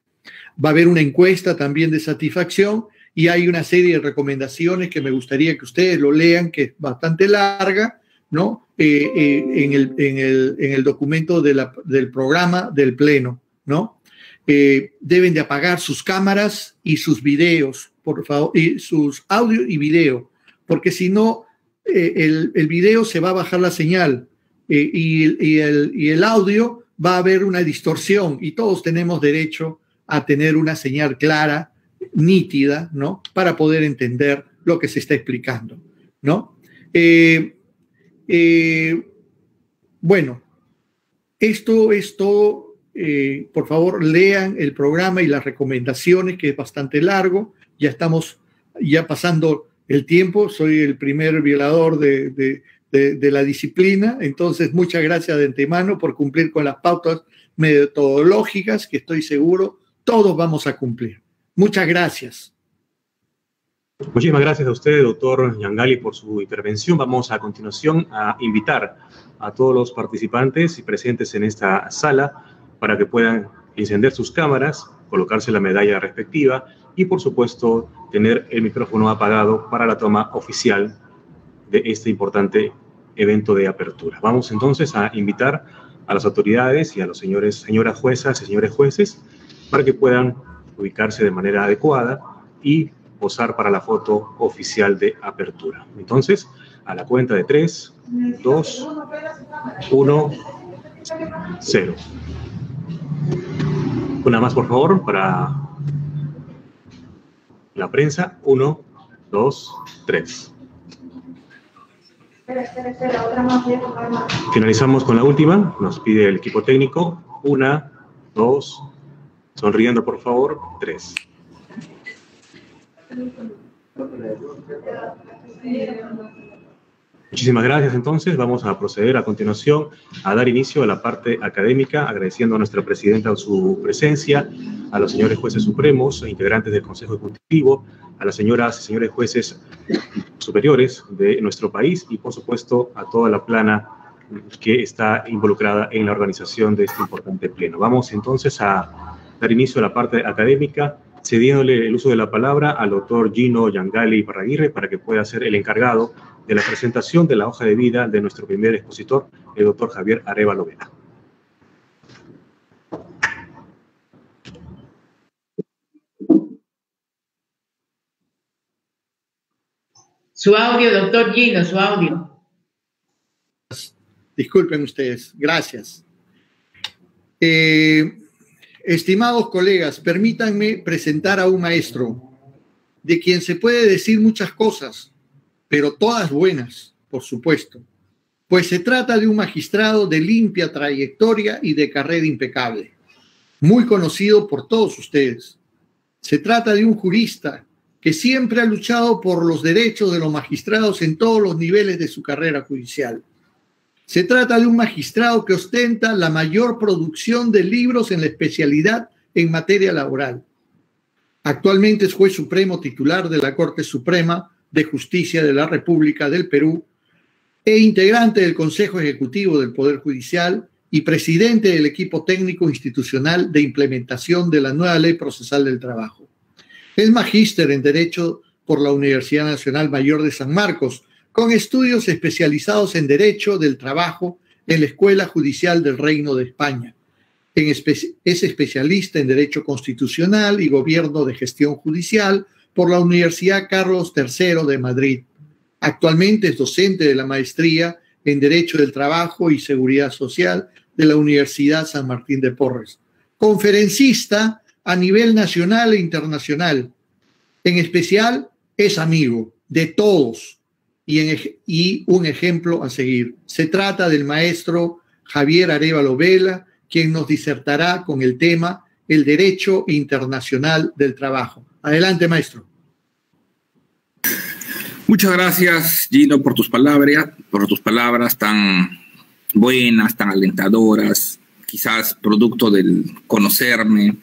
Va a haber una encuesta también de satisfacción y hay una serie de recomendaciones que me gustaría que ustedes lo lean, que es bastante larga, ¿no?, en el documento del programa del Pleno, ¿no? Deben de apagar sus cámaras y sus videos, por favor, y sus audio y video, porque si no, el video se va a bajar la señal y el audio va a haber una distorsión y todos tenemos derecho a tener una señal clara, nítida, ¿no?, para poder entender lo que se está explicando, ¿no? Bueno, esto es todo. Por favor, lean el programa y las recomendaciones, que es bastante largo. Ya estamos pasando el tiempo. Soy el primer violador de la disciplina. Entonces, muchas gracias de antemano por cumplir con las pautas metodológicas que estoy seguro todos vamos a cumplir. Muchas gracias. Muchísimas gracias a usted, doctor Yangali, por su intervención. Vamos a continuación a invitar a todos los participantes y presentes en esta sala para que puedan encender sus cámaras, colocarse la medalla respectiva y, por supuesto, tener el micrófono apagado para la toma oficial de este importante evento de apertura. Vamos entonces a invitar a las autoridades y a los señoras juezas y señores jueces para que puedan ubicarse de manera adecuada y posar para la foto oficial de apertura. Entonces, a la cuenta de 3, 2, 1, 0. Una más, por favor, para la prensa. 1, 2, 3. Finalizamos con la última. Nos pide el equipo técnico. 1, 2, sonriendo, por favor. 3. Muchísimas gracias. Entonces, vamos a proceder a continuación a dar inicio a la parte académica, agradeciendo a nuestra presidenta su presencia, a los señores jueces supremos e integrantes del Consejo Ejecutivo, a las señoras y señores jueces superiores de nuestro país y, por supuesto, a toda la plana que está involucrada en la organización de este importante pleno. Vamos entonces a dar inicio a la parte académica, cediéndole el uso de la palabra al doctor Gino Yangali Iparraguirre para que pueda ser el encargado de la presentación de la hoja de vida de nuestro primer expositor, el doctor Javier Arévalo Vela. Su audio, doctor Gino, su audio. Disculpen ustedes, gracias. Estimados colegas, permítanme presentar a un maestro de quien se puede decir muchas cosas, pero todas buenas, por supuesto, pues se trata de un magistrado de limpia trayectoria y de carrera impecable, muy conocido por todos ustedes. Se trata de un jurista que siempre ha luchado por los derechos de los magistrados en todos los niveles de su carrera judicial. Se trata de un magistrado que ostenta la mayor producción de libros en la especialidad en materia laboral. Actualmente es juez supremo titular de la Corte Suprema de Justicia de la República del Perú e integrante del Consejo Ejecutivo del Poder Judicial y presidente del equipo técnico institucional de implementación de la nueva Ley Procesal del Trabajo. Es magíster en Derecho por la Universidad Nacional Mayor de San Marcos, con estudios especializados en Derecho del Trabajo en la Escuela Judicial del Reino de España. Es especialista en Derecho Constitucional y Gobierno de Gestión Judicial por la Universidad Carlos III de Madrid. Actualmente es docente de la maestría en Derecho del Trabajo y Seguridad Social de la Universidad San Martín de Porres. Conferencista a nivel nacional e internacional. En especial, es amigo de todos y un ejemplo a seguir. Se trata del maestro Javier Arévalo Vela, quien nos disertará con el tema el Derecho Internacional del Trabajo. Adelante, maestro. Muchas gracias, Gino, por tus palabras tan buenas, tan alentadoras, quizás producto del conocerme,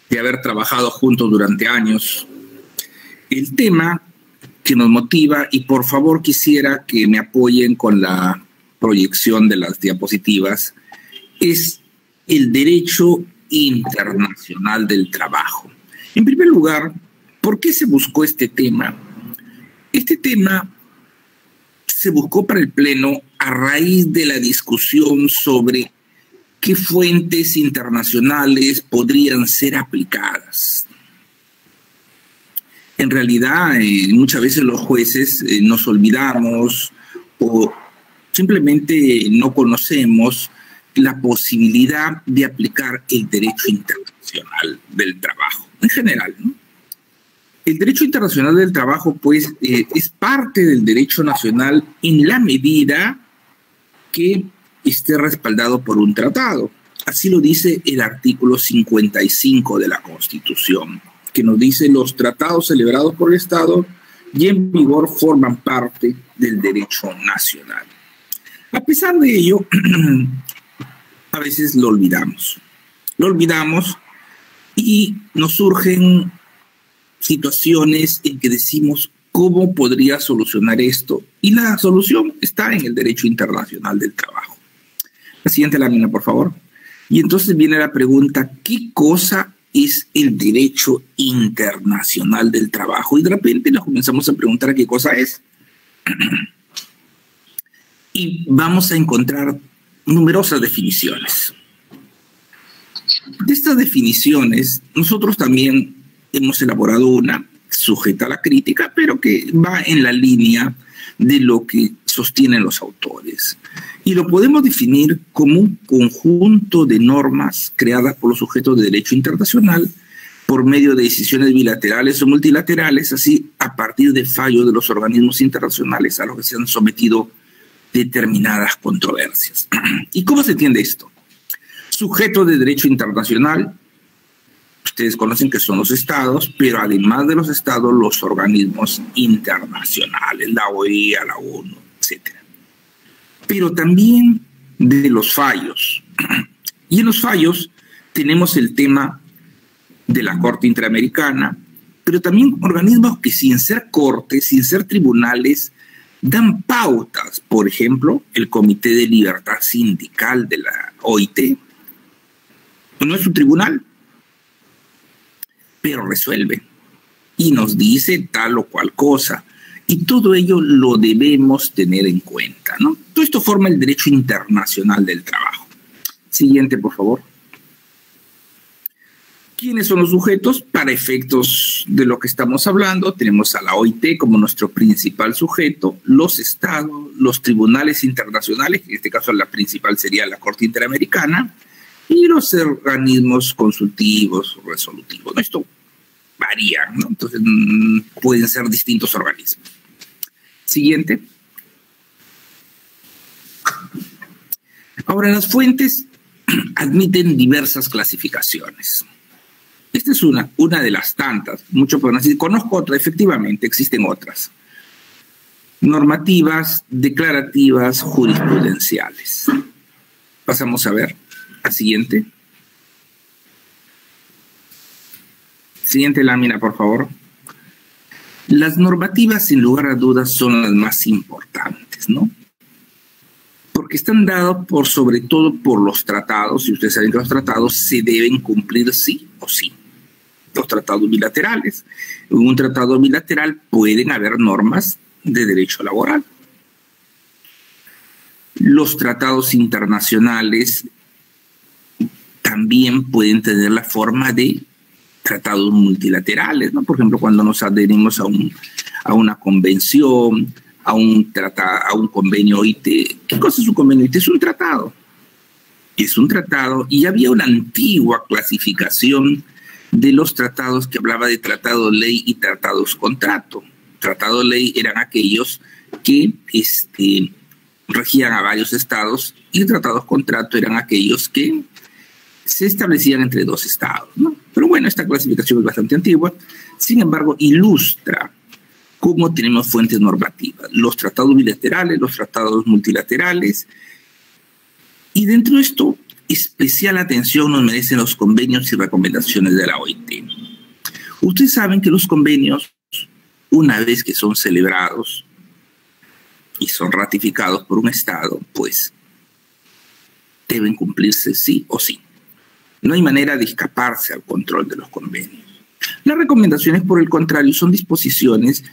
de haber trabajado juntos durante años. El tema que nos motiva, y por favor quisiera que me apoyen con la proyección de las diapositivas, es el derecho internacional del trabajo. En primer lugar, ¿por qué se buscó este tema? Este tema se buscó para el Pleno a raíz de la discusión sobre qué fuentes internacionales podrían ser aplicadas. En realidad, muchas veces los jueces nos olvidamos o simplemente no conocemos la posibilidad de aplicar el derecho internacional del trabajo, en general, ¿no? El derecho internacional del trabajo, pues, es parte del derecho nacional en la medida que esté respaldado por un tratado. Así lo dice el artículo 55 de la Constitución, que nos dice: los tratados celebrados por el Estado y en vigor forman parte del derecho nacional. A pesar de ello, a veces lo olvidamos. Lo olvidamos y nos surgen situaciones en que decimos cómo podría solucionar esto. Y la solución está en el derecho internacional del trabajo. La siguiente lámina, por favor. Y entonces viene la pregunta: ¿qué cosa es el derecho internacional del trabajo. Y de repente nos comenzamos a preguntar qué cosa es. Y vamos a encontrar numerosas definiciones. De estas definiciones, nosotros también hemos elaborado una sujeta a la crítica, pero que va en la línea de lo que sostienen los autores. Y lo podemos definir como un conjunto de normas creadas por los sujetos de derecho internacional por medio de decisiones bilaterales o multilaterales, así a partir de fallos de los organismos internacionales a los que se han sometido determinadas controversias. ¿Y cómo se entiende esto? Sujetos de derecho internacional, ustedes conocen que son los estados, pero además de los estados, los organismos internacionales, la OEA, la ONU, etc. Pero también de los fallos. Y en los fallos tenemos el tema de la Corte Interamericana, pero también organismos que sin ser cortes, sin ser tribunales, dan pautas. Por ejemplo, el Comité de Libertad Sindical de la OIT. No es un tribunal, pero resuelve y nos dice tal o cual cosa. Y todo ello lo debemos tener en cuenta, ¿no? Todo esto forma el derecho internacional del trabajo. Siguiente, por favor. ¿Quiénes son los sujetos? Para efectos de lo que estamos hablando, tenemos a la OIT como nuestro principal sujeto, los estados, los tribunales internacionales, en este caso la principal sería la Corte Interamericana, y los organismos consultivos o resolutivos. Esto varía, ¿no? Entonces pueden ser distintos organismos. Siguiente. Ahora, las fuentes admiten diversas clasificaciones. Esta es una de las tantas. Muchos pueden decir, conozco otra. Efectivamente, existen otras. Normativas, declarativas, jurisprudenciales. Pasamos a ver. La siguiente. Siguiente lámina, por favor. Las normativas, sin lugar a dudas, son las más importantes, ¿no? Porque están dadas sobre todo por los tratados, y ustedes saben que los tratados se deben cumplir sí o sí. Los tratados bilaterales. En un tratado bilateral pueden haber normas de derecho laboral. Los tratados internacionales también pueden tener la forma de tratados multilaterales, ¿no? Por ejemplo, cuando nos adherimos a una convención, a un convenio OIT. ¿Qué cosa es un convenio OIT? Es un tratado. Es un tratado, y había una antigua clasificación de los tratados que hablaba de tratados ley y tratados contrato. Tratados ley eran aquellos que regían a varios estados, y tratados contrato eran aquellos que se establecían entre dos estados, ¿no? Pero bueno, esta clasificación es bastante antigua. Sin embargo, ilustra cómo tenemos fuentes normativas. Los tratados bilaterales, los tratados multilaterales. Y dentro de esto, especial atención nos merecen los convenios y recomendaciones de la OIT. Ustedes saben que los convenios, una vez que son celebrados y son ratificados por un Estado, pues deben cumplirse sí o sí. No hay manera de escaparse al control de los convenios. Las recomendaciones, por el contrario, son disposiciones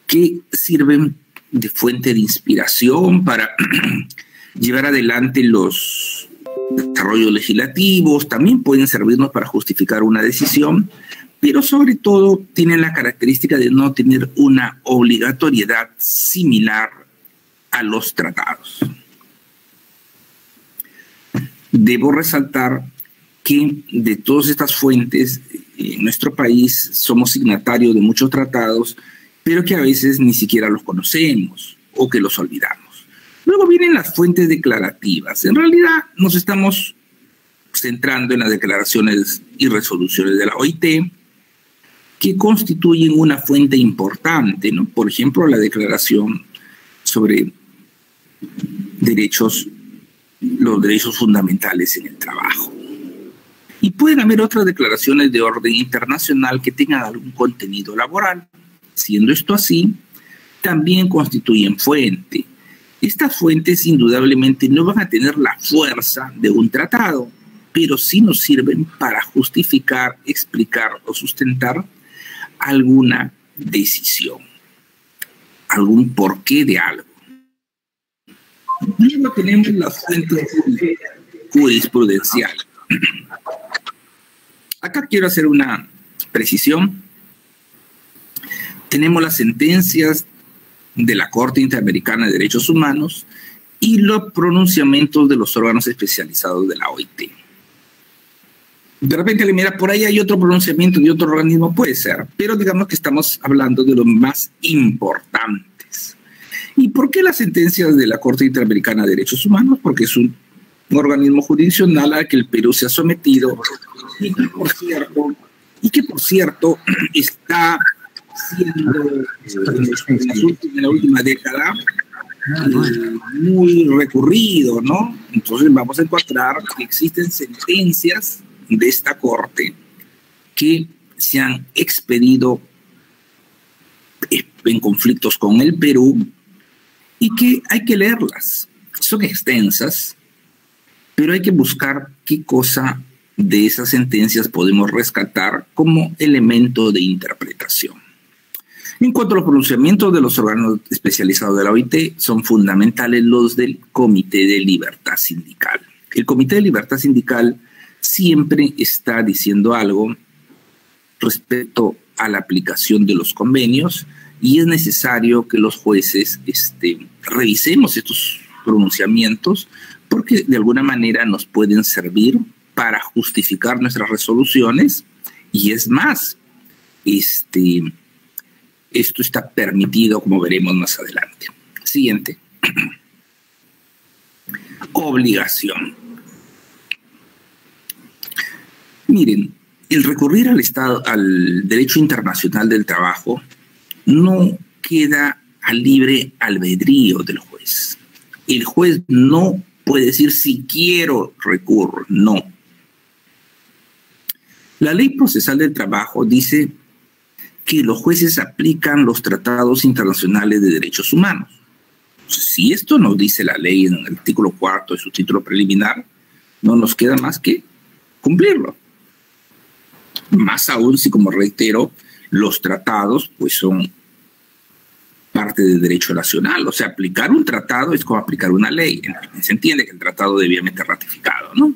que sirven de fuente de inspiración para llevar adelante los desarrollos legislativos. También pueden servirnos para justificar una decisión, pero sobre todo tienen la característica de no tener una obligatoriedad similar a los tratados. Debo resaltar que de todas estas fuentes, en nuestro país somos signatarios de muchos tratados, pero que a veces ni siquiera los conocemos o que los olvidamos. Luego vienen las fuentes declarativas. En realidad nos estamos centrando en las declaraciones y resoluciones de la OIT, que constituyen una fuente importante, ¿no? Por ejemplo, la declaración sobre los derechos fundamentales en el trabajo. Y pueden haber otras declaraciones de orden internacional que tengan algún contenido laboral. Siendo esto así, también constituyen fuente. Estas fuentes indudablemente no van a tener la fuerza de un tratado, pero sí nos sirven para justificar, explicar o sustentar alguna decisión, algún porqué de algo. Luego tenemos las fuentes jurisprudenciales. Acá quiero hacer una precisión. Tenemos las sentencias de la Corte Interamericana de Derechos Humanos y los pronunciamientos de los órganos especializados de la OIT. De repente, mira, por ahí hay otro pronunciamiento de otro organismo, puede ser, pero digamos que estamos hablando de los más importantes. ¿Y por qué las sentencias de la Corte Interamericana de Derechos Humanos? Porque es un organismo jurisdiccional al que el Perú se ha sometido y que, por cierto, está siendo en la última década muy recurrido, ¿no? Entonces vamos a encontrar que existen sentencias de esta Corte que se han expedido en conflictos con el Perú y que hay que leerlas. Son extensas, pero hay que buscar qué cosa de esas sentencias podemos rescatar como elemento de interpretación. En cuanto a los pronunciamientos de los órganos especializados de la OIT, son fundamentales los del Comité de Libertad Sindical. El Comité de Libertad Sindical siempre está diciendo algo respecto a la aplicación de los convenios y es necesario que los jueces revisemos estos pronunciamientos porque de alguna manera nos pueden servir para justificar nuestras resoluciones y es más, esto está permitido, como veremos más adelante. Siguiente. Obligación. Miren, el recurrir al derecho internacional del trabajo no queda al libre albedrío del juez. El juez no puede decir si quiero recurro, no. La Ley Procesal del Trabajo dice que los jueces aplican los tratados internacionales de derechos humanos. Si esto nos dice la ley en el artículo 4 de su título preliminar, no nos queda más que cumplirlo. Más aún si, como reitero, los tratados pues son parte del derecho nacional. O sea, aplicar un tratado es como aplicar una ley. Se entiende que el tratado debidamente ratificado, ¿no?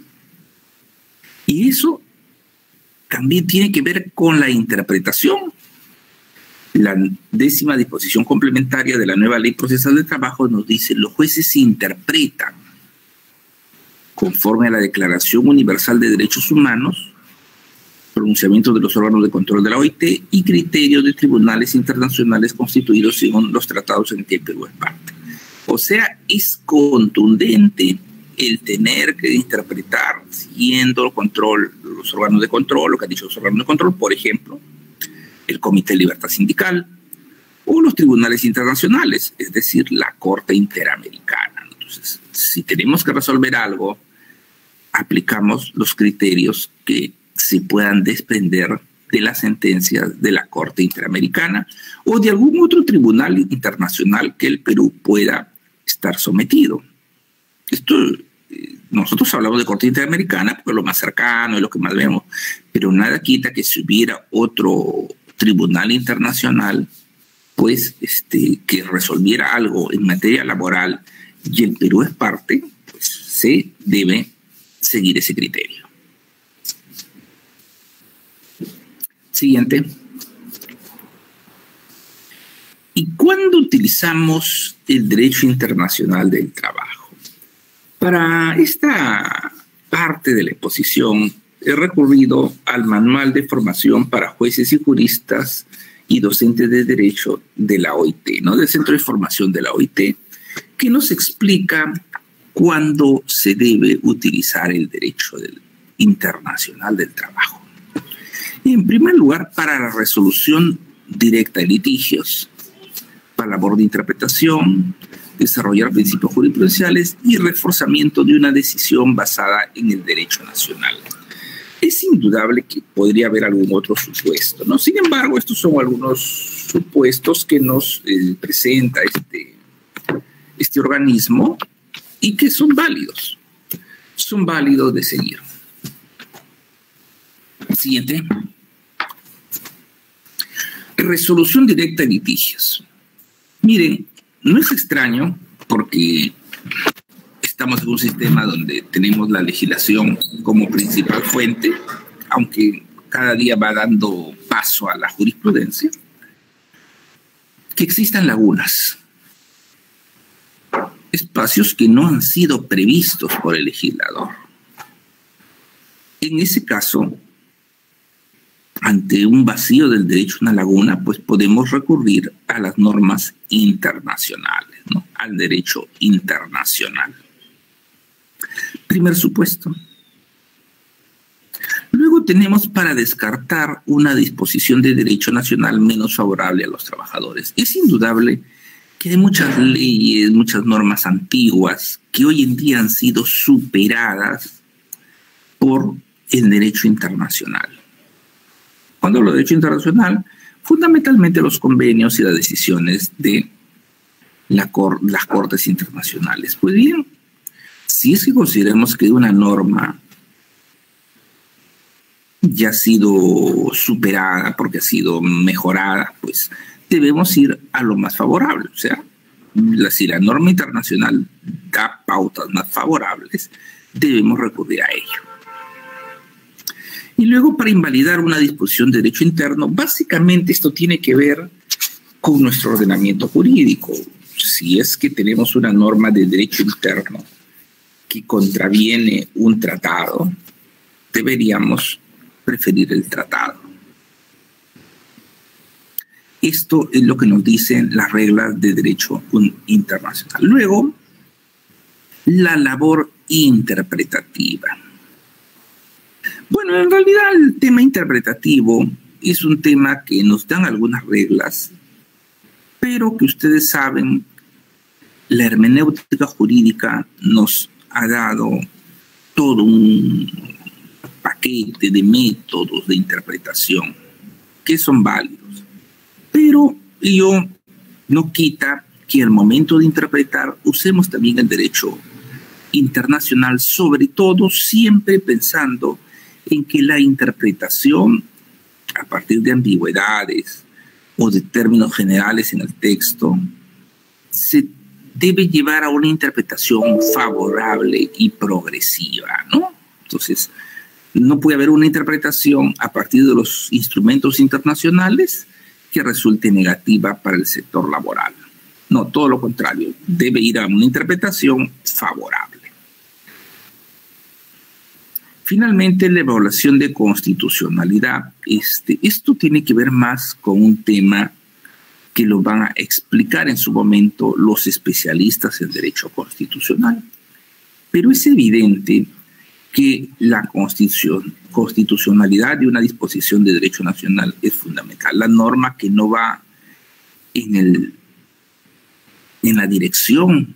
Y eso también tiene que ver con la interpretación. La 10ª disposición complementaria de la nueva Ley Procesal del Trabajo nos dice los jueces interpretan conforme a la Declaración Universal de Derechos Humanos, pronunciamientos de los órganos de control de la OIT y criterios de tribunales internacionales constituidos según los tratados en que el Perú es parte. O sea, es contundente el tener que interpretar siguiendo el control, los órganos de control, lo que han dicho los órganos de control, por ejemplo, el Comité de Libertad Sindical o los tribunales internacionales, es decir, la Corte Interamericana. Entonces, si tenemos que resolver algo, aplicamos los criterios que se puedan desprender de las sentencias de la Corte Interamericana o de algún otro tribunal internacional que el Perú pueda estar sometido. Esto, nosotros hablamos de Corte Interamericana porque es lo más cercano, es lo que más vemos, pero nada quita que si hubiera otro tribunal internacional, pues, que resolviera algo en materia laboral y el Perú es parte, pues se debe seguir ese criterio. Siguiente. ¿Y cuándo utilizamos el derecho internacional del trabajo? Para esta parte de la exposición he recurrido al Manual de Formación para Jueces y Juristas y Docentes de Derecho de la OIT, ¿no? Del Centro de Formación de la OIT, que nos explica cuándo se debe utilizar el derecho internacional del trabajo. En primer lugar, para la resolución directa de litigios, para labor de interpretación, desarrollar principios jurisprudenciales y reforzamiento de una decisión basada en el derecho nacional. Es indudable que podría haber algún otro supuesto, ¿no? Sin embargo, estos son algunos supuestos que nos presenta este organismo y que son válidos de seguir. Siguiente. Resolución directa de litigios. Miren, no es extraño porque estamos en un sistema donde tenemos la legislación como principal fuente, aunque cada día va dando paso a la jurisprudencia, que existan lagunas, espacios que no han sido previstos por el legislador. En ese caso, ante un vacío del derecho, una laguna, pues podemos recurrir a las normas internacionales, ¿no? Al derecho internacional. Primer supuesto. Luego tenemos para descartar una disposición de derecho nacional menos favorable a los trabajadores. Es indudable que hay muchas leyes, muchas normas antiguas que hoy en día han sido superadas por el derecho internacional. Cuando hablo de derecho internacional, fundamentalmente los convenios y las decisiones de las cortes internacionales. Pues bien, si es que consideramos que una norma ya ha sido superada porque ha sido mejorada, pues debemos ir a lo más favorable. O sea, si la norma internacional da pautas más favorables, debemos recurrir a ello. Y luego, para invalidar una disposición de derecho interno, básicamente esto tiene que ver con nuestro ordenamiento jurídico. Si es que tenemos una norma de derecho interno que contraviene un tratado, deberíamos preferir el tratado. Esto es lo que nos dicen las reglas de derecho internacional. Luego, la labor interpretativa. Bueno, en realidad el tema interpretativo es un tema que nos dan algunas reglas, pero que ustedes saben, la hermenéutica jurídica nos ha dado todo un paquete de métodos de interpretación que son válidos. Pero ello no quita que al momento de interpretar usemos también el derecho internacional, sobre todo siempre pensando en que la interpretación a partir de ambigüedades o de términos generales en el texto se debe llevar a una interpretación favorable y progresiva, ¿no? Entonces, no puede haber una interpretación a partir de los instrumentos internacionales que resulte negativa para el sector laboral. No, todo lo contrario, debe ir a una interpretación favorable. Finalmente, la evaluación de constitucionalidad. Esto tiene que ver más con un tema que lo van a explicar en su momento los especialistas en derecho constitucional. Pero es evidente que la constitucionalidad de una disposición de derecho nacional es fundamental. La norma que no va en la dirección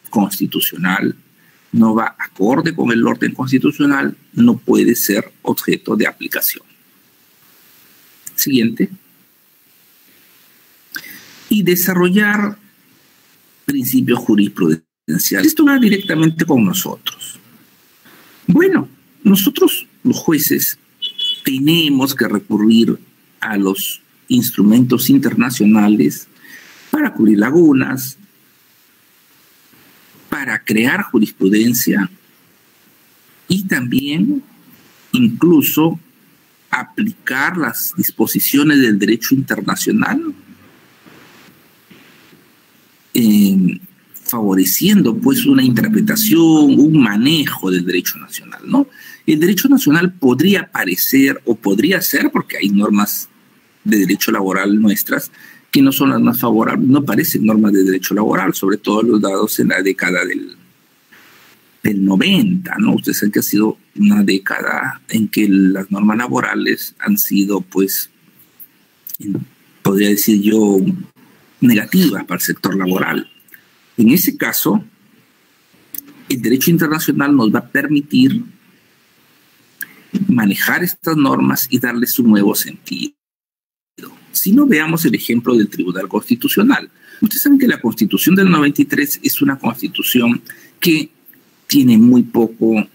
constitucional, no va acorde con el orden constitucional, no puede ser objeto de aplicación. Siguiente. Y desarrollar principios jurisprudenciales. Esto va directamente con nosotros. Bueno, nosotros los jueces tenemos que recurrir a los instrumentos internacionales para cubrir lagunas, para crear jurisprudencia y también incluso aplicar las disposiciones del derecho internacional, favoreciendo pues una interpretación, un manejo del derecho nacional, ¿no? El derecho nacional podría parecer o podría ser, porque hay normas de derecho laboral nuestras que no son las más favorables, no parecen normas de derecho laboral, sobre todo los dados en la década del 90, ¿no? Ustedes saben que ha sido una década en que las normas laborales han sido, pues, podría decir yo, negativas para el sector laboral. En ese caso, el derecho internacional nos va a permitir manejar estas normas y darles un nuevo sentido. Si no, veamos el ejemplo del Tribunal Constitucional. Ustedes saben que la Constitución del 93 es una constitución que tiene muy poco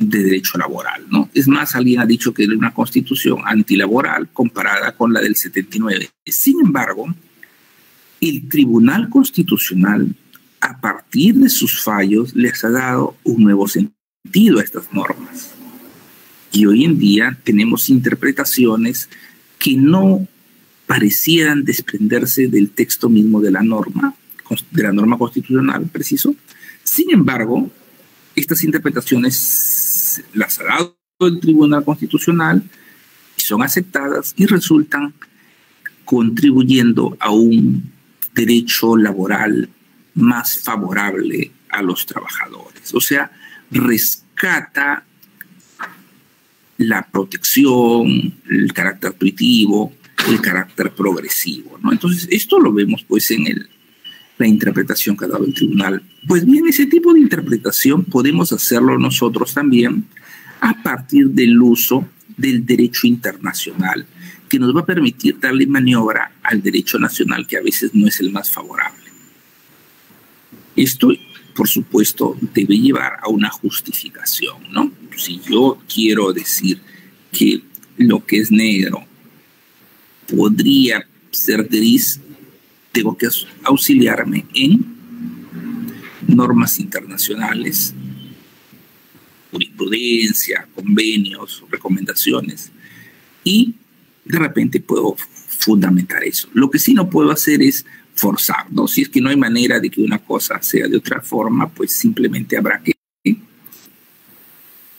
de derecho laboral, ¿no? Es más, alguien ha dicho que era una constitución antilaboral comparada con la del 79. Sin embargo, el Tribunal Constitucional, a partir de sus fallos, les ha dado un nuevo sentido a estas normas. Y hoy en día tenemos interpretaciones que no parecieran desprenderse del texto mismo de la norma constitucional, preciso. Sin embargo, estas interpretaciones las ha dado el Tribunal Constitucional y son aceptadas y resultan contribuyendo a un derecho laboral más favorable a los trabajadores. O sea, rescata la protección, el carácter intuitivo, el carácter progresivo, ¿no? Entonces, esto lo vemos pues en la interpretación que ha dado el tribunal. Pues bien, ese tipo de interpretación podemos hacerlo nosotros también a partir del uso del derecho internacional, que nos va a permitir darle maniobra al derecho nacional, que a veces no es el más favorable. Esto, por supuesto, debe llevar a una justificación, ¿no? Si yo quiero decir que lo que es negro podría ser gris, tengo que auxiliarme en normas internacionales, jurisprudencia, convenios, recomendaciones, y de repente puedo fundamentar eso. Lo que sí no puedo hacer es forzar, ¿no? Si es que no hay manera de que una cosa sea de otra forma, pues simplemente habrá que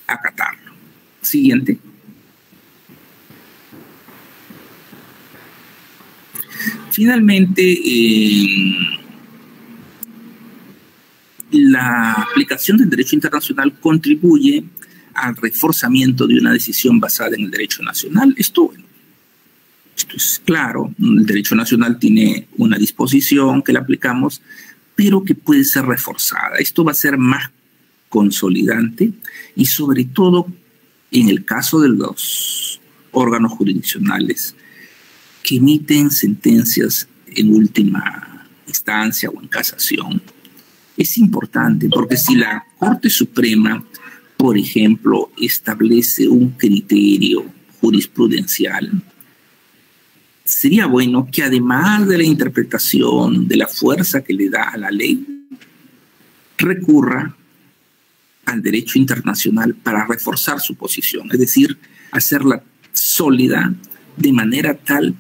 acatarlo. Siguiente. Finalmente, la aplicación del derecho internacional contribuye al reforzamiento de una decisión basada en el derecho nacional. Esto es claro, el derecho nacional tiene una disposición que la aplicamos, pero que puede ser reforzada. Esto va a ser más consolidante y sobre todo en el caso de los órganos jurisdiccionales que emiten sentencias en última instancia o en casación. Es importante porque si la Corte Suprema, por ejemplo, establece un criterio jurisprudencial, sería bueno que además de la interpretación, de la fuerza que le da a la ley, recurra al derecho internacional para reforzar su posición, es decir, hacerla sólida de manera tal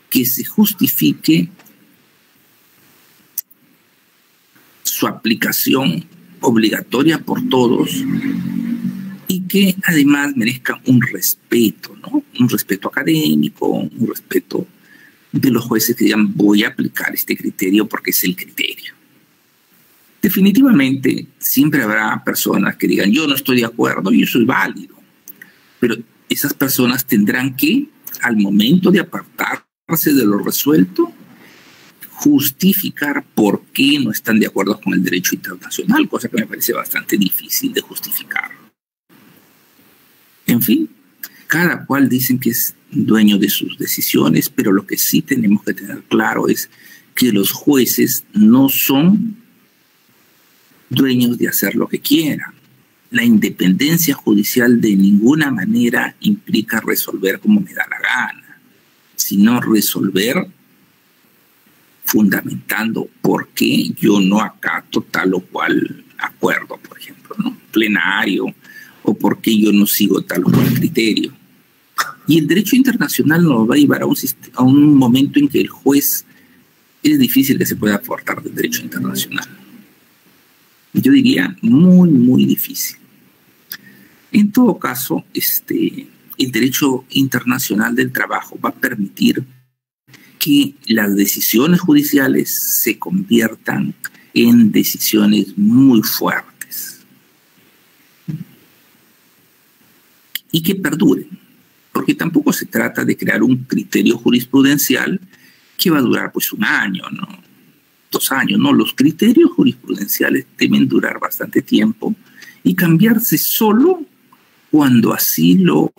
que se justifique su aplicación obligatoria por todos y que además merezca un respeto, ¿no? Un respeto académico, un respeto de los jueces que digan voy a aplicar este criterio porque es el criterio. Definitivamente siempre habrá personas que digan yo no estoy de acuerdo, yo soy válido, pero esas personas tendrán que, al momento de apartarse de lo resuelto, justificar por qué no están de acuerdo con el derecho internacional, cosa que me parece bastante difícil de justificar. En fin, cada cual dicen que es dueño de sus decisiones, pero lo que sí tenemos que tener claro es que los jueces no son dueños de hacer lo que quieran. La independencia judicial de ninguna manera implica resolver como me da la gana, sino resolver fundamentando por qué yo no acato tal o cual acuerdo, por ejemplo, ¿no? Plenario, o por qué yo no sigo tal o cual criterio. Y el derecho internacional nos va a llevar a un momento en que el juez es difícil que se pueda aportar del derecho internacional. Yo diría muy, muy difícil. En todo caso, el derecho internacional del trabajo va a permitir que las decisiones judiciales se conviertan en decisiones muy fuertes y que perduren, porque tampoco se trata de crear un criterio jurisprudencial que va a durar pues 1 año, ¿no? 2 años, no, los criterios jurisprudenciales deben durar bastante tiempo y cambiarse solo cuando así lo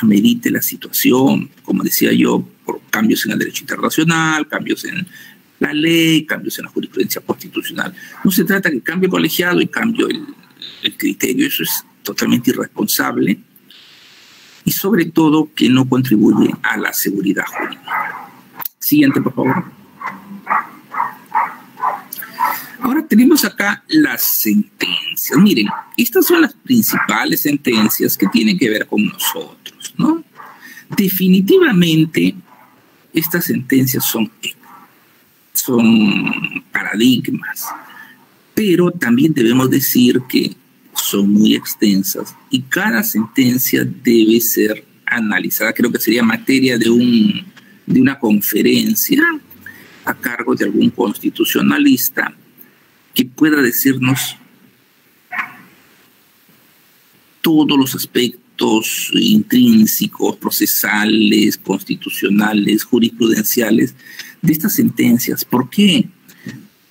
amerite la situación, como decía yo, por cambios en el derecho internacional, cambios en la ley, cambios en la jurisprudencia constitucional. No se trata que cambie el colegiado y cambio el criterio, eso es totalmente irresponsable y sobre todo que no contribuye a la seguridad jurídica. Siguiente, por favor. Ahora tenemos acá las sentencias. Miren, estas son las principales sentencias que tienen que ver con nosotros, ¿no? Definitivamente, estas sentencias son paradigmas, pero también debemos decir que son muy extensas y cada sentencia debe ser analizada. Creo que sería materia de una conferencia a cargo de algún constitucionalista que pueda decirnos todos los aspectos intrínsecos, procesales, constitucionales, jurisprudenciales de estas sentencias. ¿Por qué?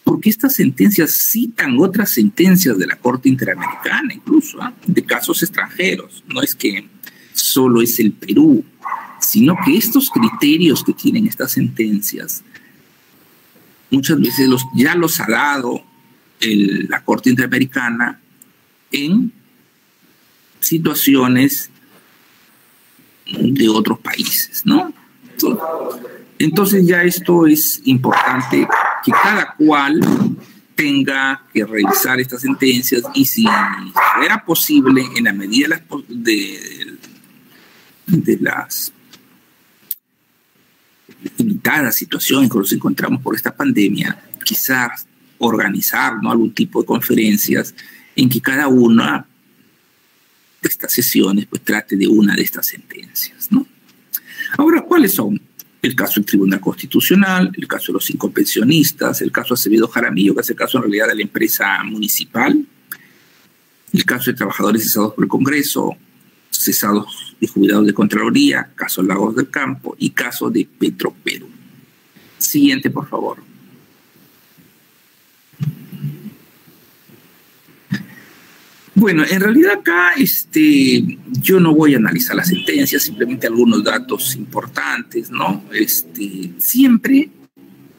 Porque estas sentencias citan otras sentencias de la Corte Interamericana, incluso, de casos extranjeros. No es que solo es el Perú, sino que estos criterios que tienen estas sentencias muchas veces ya los ha dado la Corte Interamericana en situaciones de otros países, ¿no? Entonces ya esto es importante que cada cual tenga que revisar estas sentencias y si era posible, en la medida de las limitadas situaciones que nos encontramos por esta pandemia, quizás organizar, ¿no?, algún tipo de conferencias en que cada una de estas sesiones pues trate de una de estas sentencias, ¿no? Ahora, ¿cuáles son? El caso del Tribunal Constitucional, el caso de los 5 pensionistas, el caso de Acevedo Jaramillo, que es el caso en realidad de la empresa municipal, el caso de trabajadores cesados por el Congreso, cesados y jubilados de Contraloría, caso Lagos del Campo y caso de Petroperú. Siguiente, por favor. Bueno, en realidad acá yo no voy a analizar las sentencias, simplemente algunos datos importantes, ¿no? Siempre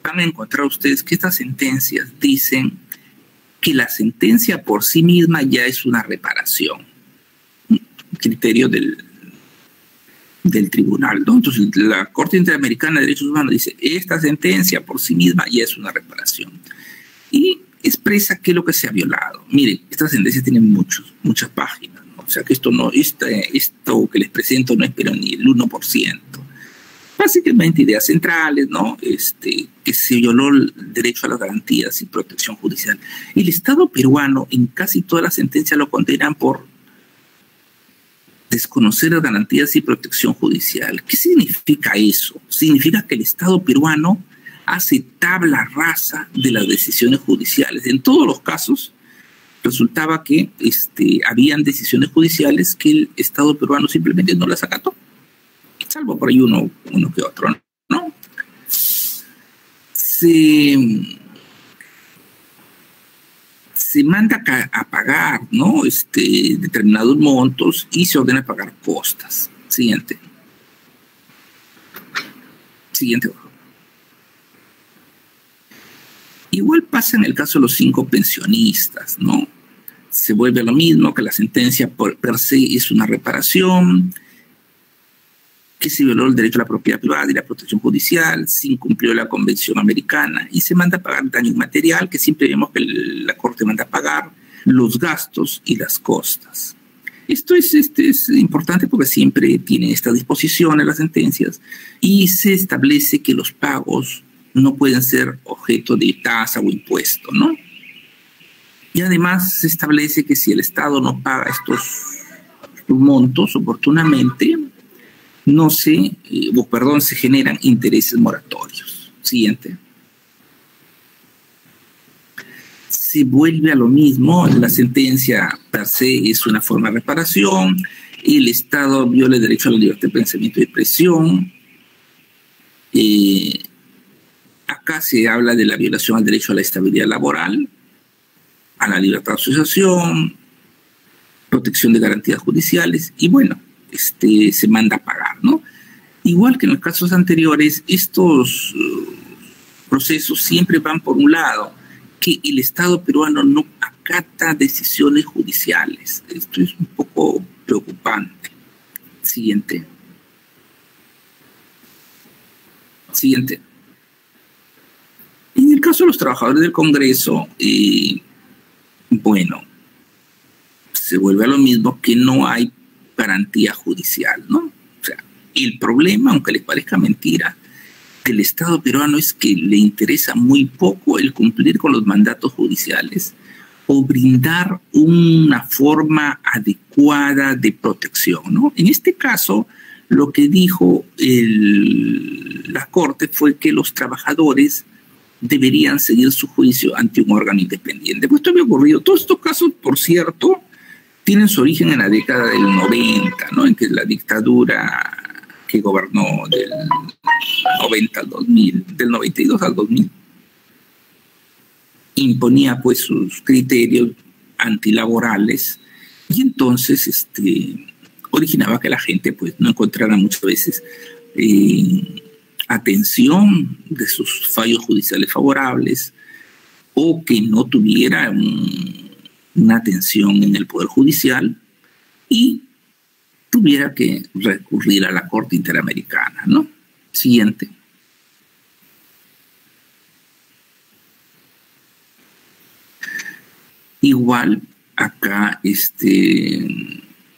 van a encontrar ustedes que estas sentencias dicen que la sentencia por sí misma ya es una reparación, criterio del tribunal, ¿no? Entonces la Corte Interamericana de Derechos Humanos dice, esta sentencia por sí misma ya es una reparación. Y expresa qué es lo que se ha violado. Miren, esta sentencia tiene muchas páginas, ¿no? O sea que esto que les presento no es pero ni el 1%. Básicamente ideas centrales, ¿no? Que se violó el derecho a las garantías y protección judicial. El Estado peruano en casi todas las sentencias lo condenan por desconocer las garantías y protección judicial. ¿Qué significa eso? Significa que el Estado peruano hace tabla rasa de las decisiones judiciales. En todos los casos resultaba que habían decisiones judiciales que el Estado peruano simplemente no las acató, salvo por ahí uno que otro, ¿no? Se manda a pagar, ¿no?, determinados montos y se ordena pagar costas. Siguiente. Siguiente. Igual pasa en el caso de los 5 pensionistas, ¿no? Se vuelve a lo mismo, que la sentencia per se es una reparación, que se violó el derecho a la propiedad privada y la protección judicial, se incumplió la Convención Americana y se manda a pagar daño inmaterial, que siempre vemos que la Corte manda a pagar los gastos y las costas. Esto es importante porque siempre tiene esta disposición en las sentencias y se establece que los pagos no pueden ser objeto de tasa o impuesto, ¿no? Y además se establece que si el Estado no paga estos montos oportunamente, se generan intereses moratorios. Siguiente. Se vuelve a lo mismo, la sentencia per se es una forma de reparación, el Estado viola el derecho a la libertad de pensamiento y expresión. Acá se habla de la violación al derecho a la estabilidad laboral, a la libertad de asociación, protección de garantías judiciales, y bueno, se manda a pagar, ¿no? Igual que en los casos anteriores, estos procesos siempre van por un lado, que el Estado peruano no acata decisiones judiciales. Esto es un poco preocupante. Siguiente. En el caso de los trabajadores del Congreso, bueno, se vuelve a lo mismo, que no hay garantía judicial, ¿no? O sea, el problema, aunque les parezca mentira, del Estado peruano es que le interesa muy poco el cumplir con los mandatos judiciales o brindar una forma adecuada de protección, ¿no? En este caso, lo que dijo la Corte fue que los trabajadores deberían seguir su juicio ante un órgano independiente. Pues esto había ocurrido. Todos estos casos, por cierto, tienen su origen en la década del 90, ¿no? En que la dictadura que gobernó del 90 al 2000, del 92 al 2000, imponía pues sus criterios antilaborales y entonces originaba que la gente pues no encontrara muchas veces atención de sus fallos judiciales favorables o que no tuviera una atención en el Poder Judicial y tuviera que recurrir a la Corte Interamericana, ¿no? Siguiente. Igual acá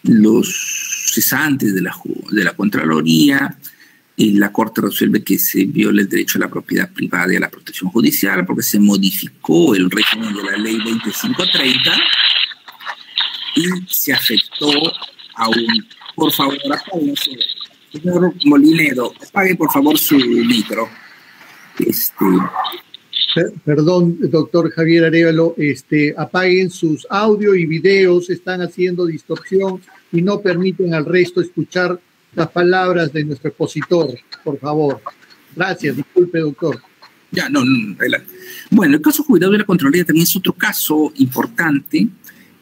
los cesantes de la Contraloría, la Corte resuelve que se viola el derecho a la propiedad privada y a la protección judicial porque se modificó el régimen de la Ley 2530 y se afectó a un... Por favor, apáguense. Señor Molinero, apague por favor su micro. Perdón, doctor Javier Arévalo, apaguen sus audio y videos, están haciendo distorsión y no permiten al resto escuchar las palabras de nuestro expositor, por favor. Gracias, disculpe, doctor. Ya, no, adelante. Bueno, el caso jubilado de la Contraloría también es otro caso importante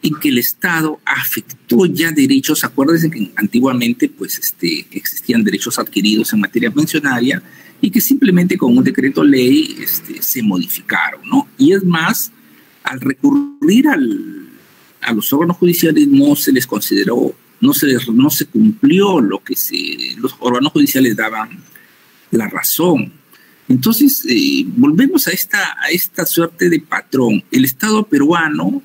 en que el Estado afectó ya derechos. Acuérdense que antiguamente pues, existían derechos adquiridos en materia pensionaria y que simplemente con un decreto ley se modificaron, ¿no? Y es más, al recurrir a los órganos judiciales no se les consideró, no se cumplió lo que los órganos judiciales daban la razón. Entonces, volvemos a esta suerte de patrón. El Estado peruano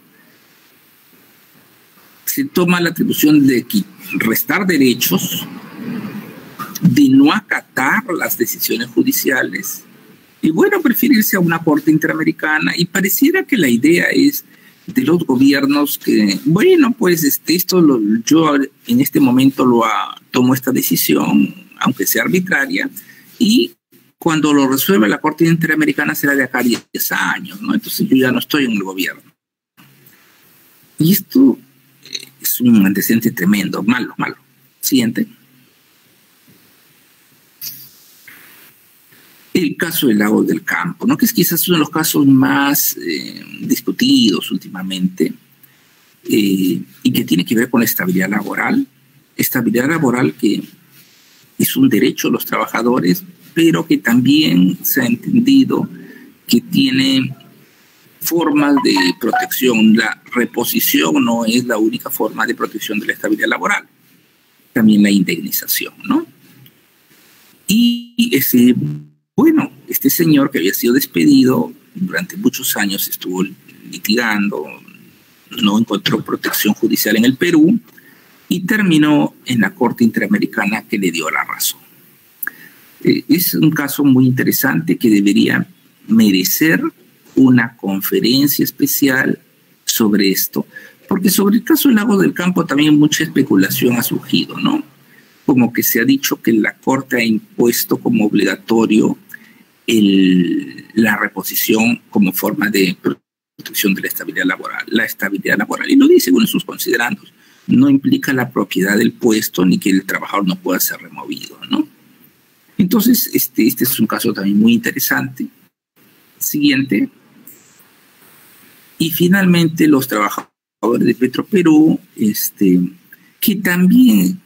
se toma la atribución de restar derechos, de no acatar las decisiones judiciales y, bueno, prefiere irse a una Corte Interamericana y pareciera que la idea es de los gobiernos que, bueno, pues yo en este momento tomo esta decisión, aunque sea arbitraria, y cuando lo resuelve la Corte Interamericana será de acá a 10 años, ¿no? Entonces yo ya no estoy en el gobierno. Y esto es un antecedente tremendo, malo. Siguiente. El caso del Lago del Campo, ¿no? Que es quizás uno de los casos más discutidos últimamente y que tiene que ver con la estabilidad laboral que es un derecho de los trabajadores, pero que también se ha entendido que tiene formas de protección. La reposición no es la única forma de protección de la estabilidad laboral, también la indemnización, ¿no? Y bueno, este señor que había sido despedido durante muchos años estuvo litigando, no encontró protección judicial en el Perú y terminó en la Corte Interamericana que le dio la razón. Es un caso muy interesante que debería merecer una conferencia especial sobre esto, porque sobre el caso del Lago del Campo también mucha especulación ha surgido, ¿no? Como que se ha dicho que la Corte ha impuesto como obligatorio la reposición como forma de protección de la estabilidad laboral. La estabilidad laboral, y lo dice uno en sus considerandos, no implica la propiedad del puesto ni que el trabajador no pueda ser removido, ¿no? Entonces, este es un caso también muy interesante. Siguiente. Y finalmente los trabajadores de Petroperú, que también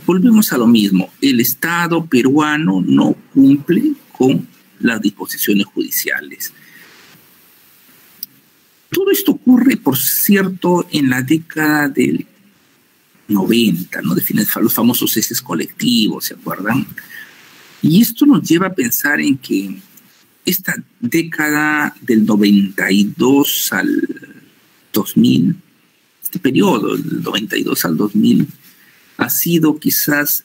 volvemos a lo mismo. El Estado peruano no cumple con las disposiciones judiciales. Todo esto ocurre, por cierto, en la década del 90, ¿no? Definen los famosos ceses colectivos, ¿se acuerdan? Y esto nos lleva a pensar en que esta década del 92 al 2000, este periodo del 92 al 2000, ha sido quizás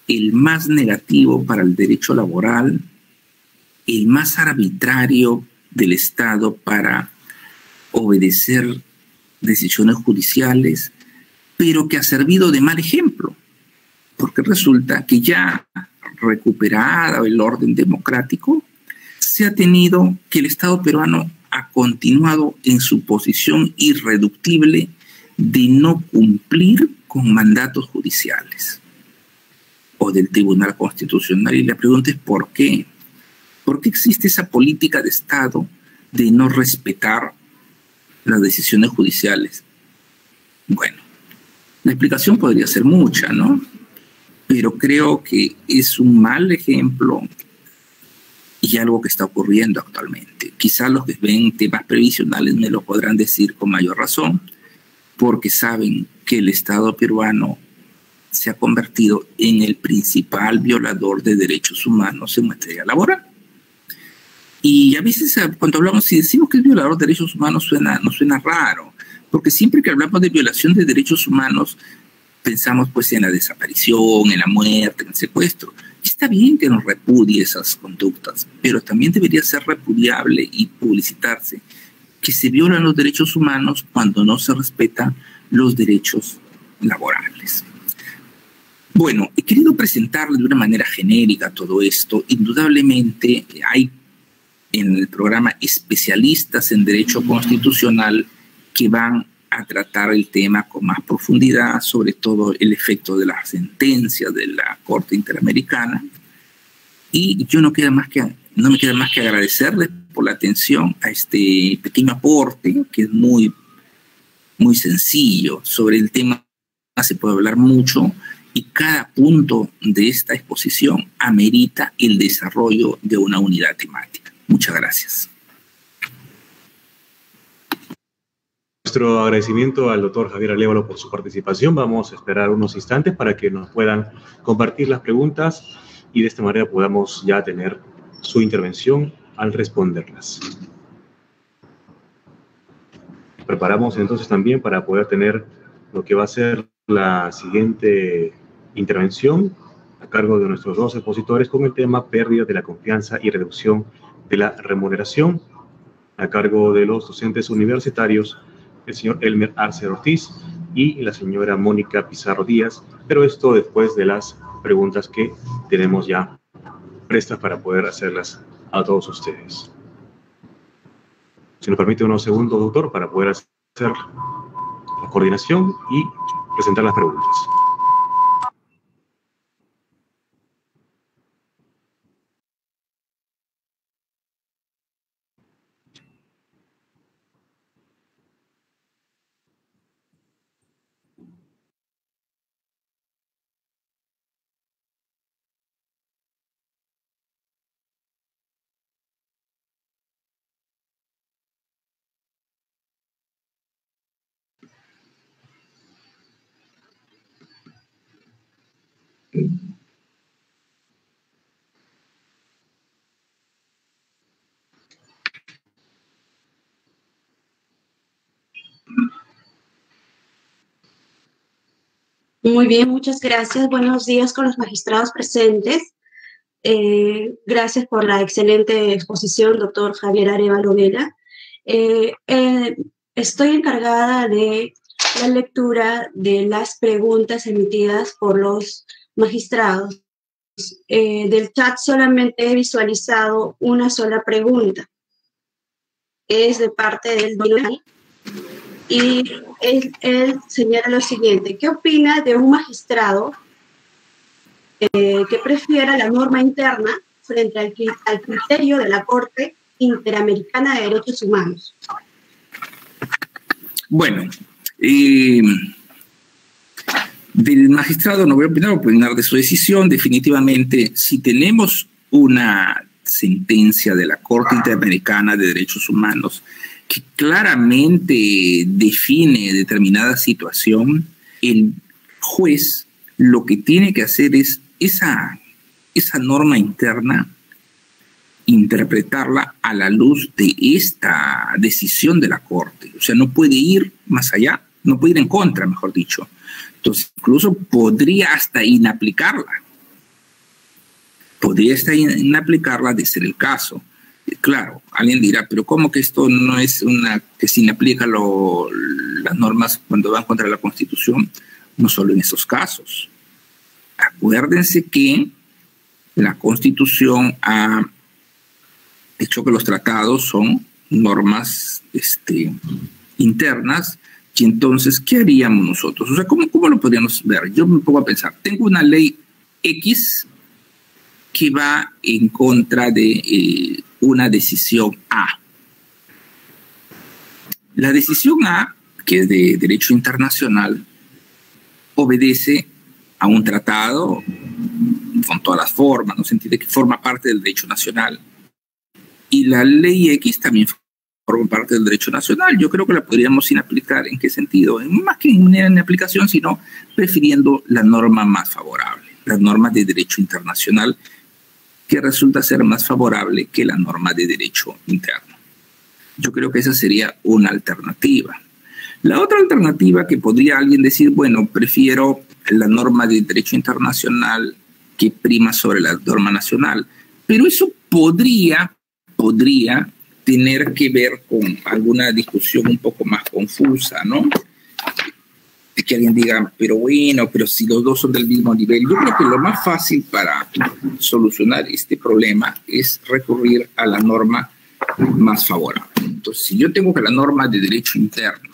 el más negativo para el derecho laboral, el más arbitrario del Estado para obedecer decisiones judiciales, pero que ha servido de mal ejemplo, porque resulta que ya recuperado el orden democrático, se ha tenido que el Estado peruano ha continuado en su posición irreductible de no cumplir con mandatos judiciales o del Tribunal Constitucional. Y la pregunta es ¿por qué? ¿Por qué existe esa política de Estado de no respetar las decisiones judiciales? Bueno, la explicación podría ser mucha, ¿no? Pero creo que es un mal ejemplo y algo que está ocurriendo actualmente. Quizás los que ven temas previsionales me lo podrán decir con mayor razón, porque saben que el Estado peruano se ha convertido en el principal violador de derechos humanos en materia laboral. Y a veces cuando hablamos, si decimos que es violador de derechos humanos, nos suena raro, porque siempre que hablamos de violación de derechos humanos, pensamos pues en la desaparición, en la muerte, en el secuestro. Está bien que nos repudie esas conductas, pero también debería ser repudiable y publicitarse que se violan los derechos humanos cuando no se respetan los derechos laborales. Bueno, he querido presentarle de una manera genérica todo esto. Indudablemente hay en el programa especialistas en derecho constitucional que van a tratar el tema con más profundidad, sobre todo el efecto de las sentencias de la Corte Interamericana. Y yo no me queda más que agradecerles por la atención a este pequeño aporte, que es muy, muy sencillo. Sobre el tema se puede hablar mucho y cada punto de esta exposición amerita el desarrollo de una unidad temática. Muchas gracias. Nuestro agradecimiento al doctor Javier Arévalo por su participación. Vamos a esperar unos instantes para que nos puedan compartir las preguntas y de esta manera podamos ya tener su intervención al responderlas. Preparamos entonces también para poder tener lo que va a ser la siguiente intervención a cargo de nuestros dos expositores con el tema pérdida de la confianza y reducción de la remuneración, a cargo de los docentes universitarios, el señor Elmer Arce Ortiz y la señora Mónica Pizarro Díaz, pero esto después de las preguntas que tenemos ya prestas para poder hacerlas a todos ustedes. Si nos permite unos segundos, doctor, para poder hacer la coordinación y presentar las preguntas. Muy bien, muchas gracias. Buenos días con los magistrados presentes. Gracias por la excelente exposición, doctor Javier Arévalo Vela. Estoy encargada de la lectura de las preguntas emitidas por los magistrados. Del chat solamente he visualizado una sola pregunta. Es de parte del tribunal. Y él señala lo siguiente: ¿qué opina de un magistrado que prefiera la norma interna frente al criterio de la Corte Interamericana de Derechos Humanos? Bueno, del magistrado no voy a opinar de su decisión. Definitivamente, si tenemos una sentencia de la Corte Interamericana de Derechos Humanos que claramente define determinada situación, el juez lo que tiene que hacer es esa norma interna, interpretarla a la luz de esta decisión de la Corte. O sea, no puede ir más allá, no puede ir en contra, mejor dicho. Entonces, incluso podría hasta inaplicarla. Podría hasta inaplicarla de ser el caso. Claro, alguien dirá, pero ¿cómo que esto no es que se inaplica las normas cuando van contra la Constitución? No solo en esos casos. Acuérdense que la Constitución ha hecho que los tratados son normas internas, y entonces, ¿qué haríamos nosotros? O sea, ¿cómo lo podríamos ver? Yo me pongo a pensar, tengo una ley X que va en contra de una decisión A. La decisión A, que es de derecho internacional, obedece a un tratado con todas las formas, ¿no? Se entiende que forma parte del derecho nacional. Y la ley X también forma parte del derecho nacional. Yo creo que la podríamos inaplicar. ¿En qué sentido? Más que en aplicación, sino prefiriendo la norma más favorable, la norma de derecho internacional, que resulta ser más favorable que la norma de derecho interno. Yo creo que esa sería una alternativa. La otra alternativa que podría alguien decir, bueno, prefiero la norma de derecho internacional que prima sobre la norma nacional, pero eso podría tener que ver con alguna discusión un poco más confusa, ¿no? De que alguien diga, pero bueno, pero si los dos son del mismo nivel. Yo creo que lo más fácil para solucionar este problema es recurrir a la norma más favorable. Entonces, si yo tengo que la norma de derecho interno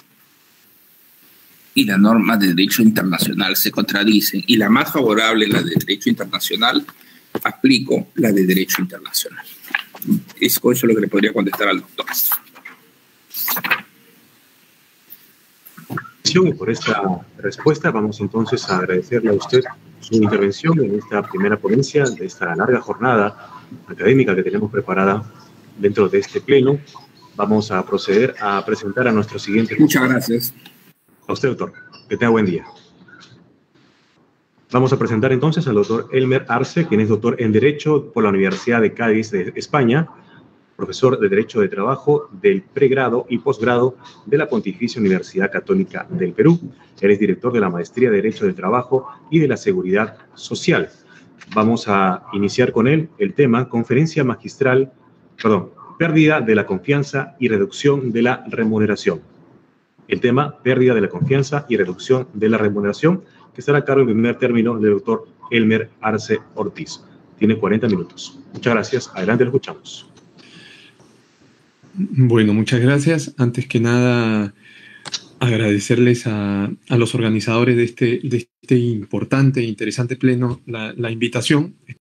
y la norma de derecho internacional se contradicen, y la más favorable es la de derecho internacional, aplico la de derecho internacional. Eso es lo que le podría contestar al doctor. Y por esta respuesta vamos entonces a agradecerle a usted su intervención en esta primera ponencia de esta larga jornada académica que tenemos preparada dentro de este pleno. Vamos a proceder a presentar a nuestro siguiente. Muchas gracias. A usted, doctor. Que tenga buen día. Vamos a presentar entonces al doctor Elmer Arce, quien es doctor en Derecho por la Universidad de Cádiz de España, profesor de Derecho de Trabajo del pregrado y posgrado de la Pontificia Universidad Católica del Perú. Él es director de la Maestría de Derecho del Trabajo y de la Seguridad Social. Vamos a iniciar con él el tema pérdida de la confianza y reducción de la remuneración. El tema, pérdida de la confianza y reducción de la remuneración, que estará a cargo en primer término del doctor Elmer Arce Ortiz. Tiene 40 minutos. Muchas gracias. Adelante, lo escuchamos. Bueno, muchas gracias. Antes que nada, agradecerles a los organizadores de este importante e interesante pleno la invitación.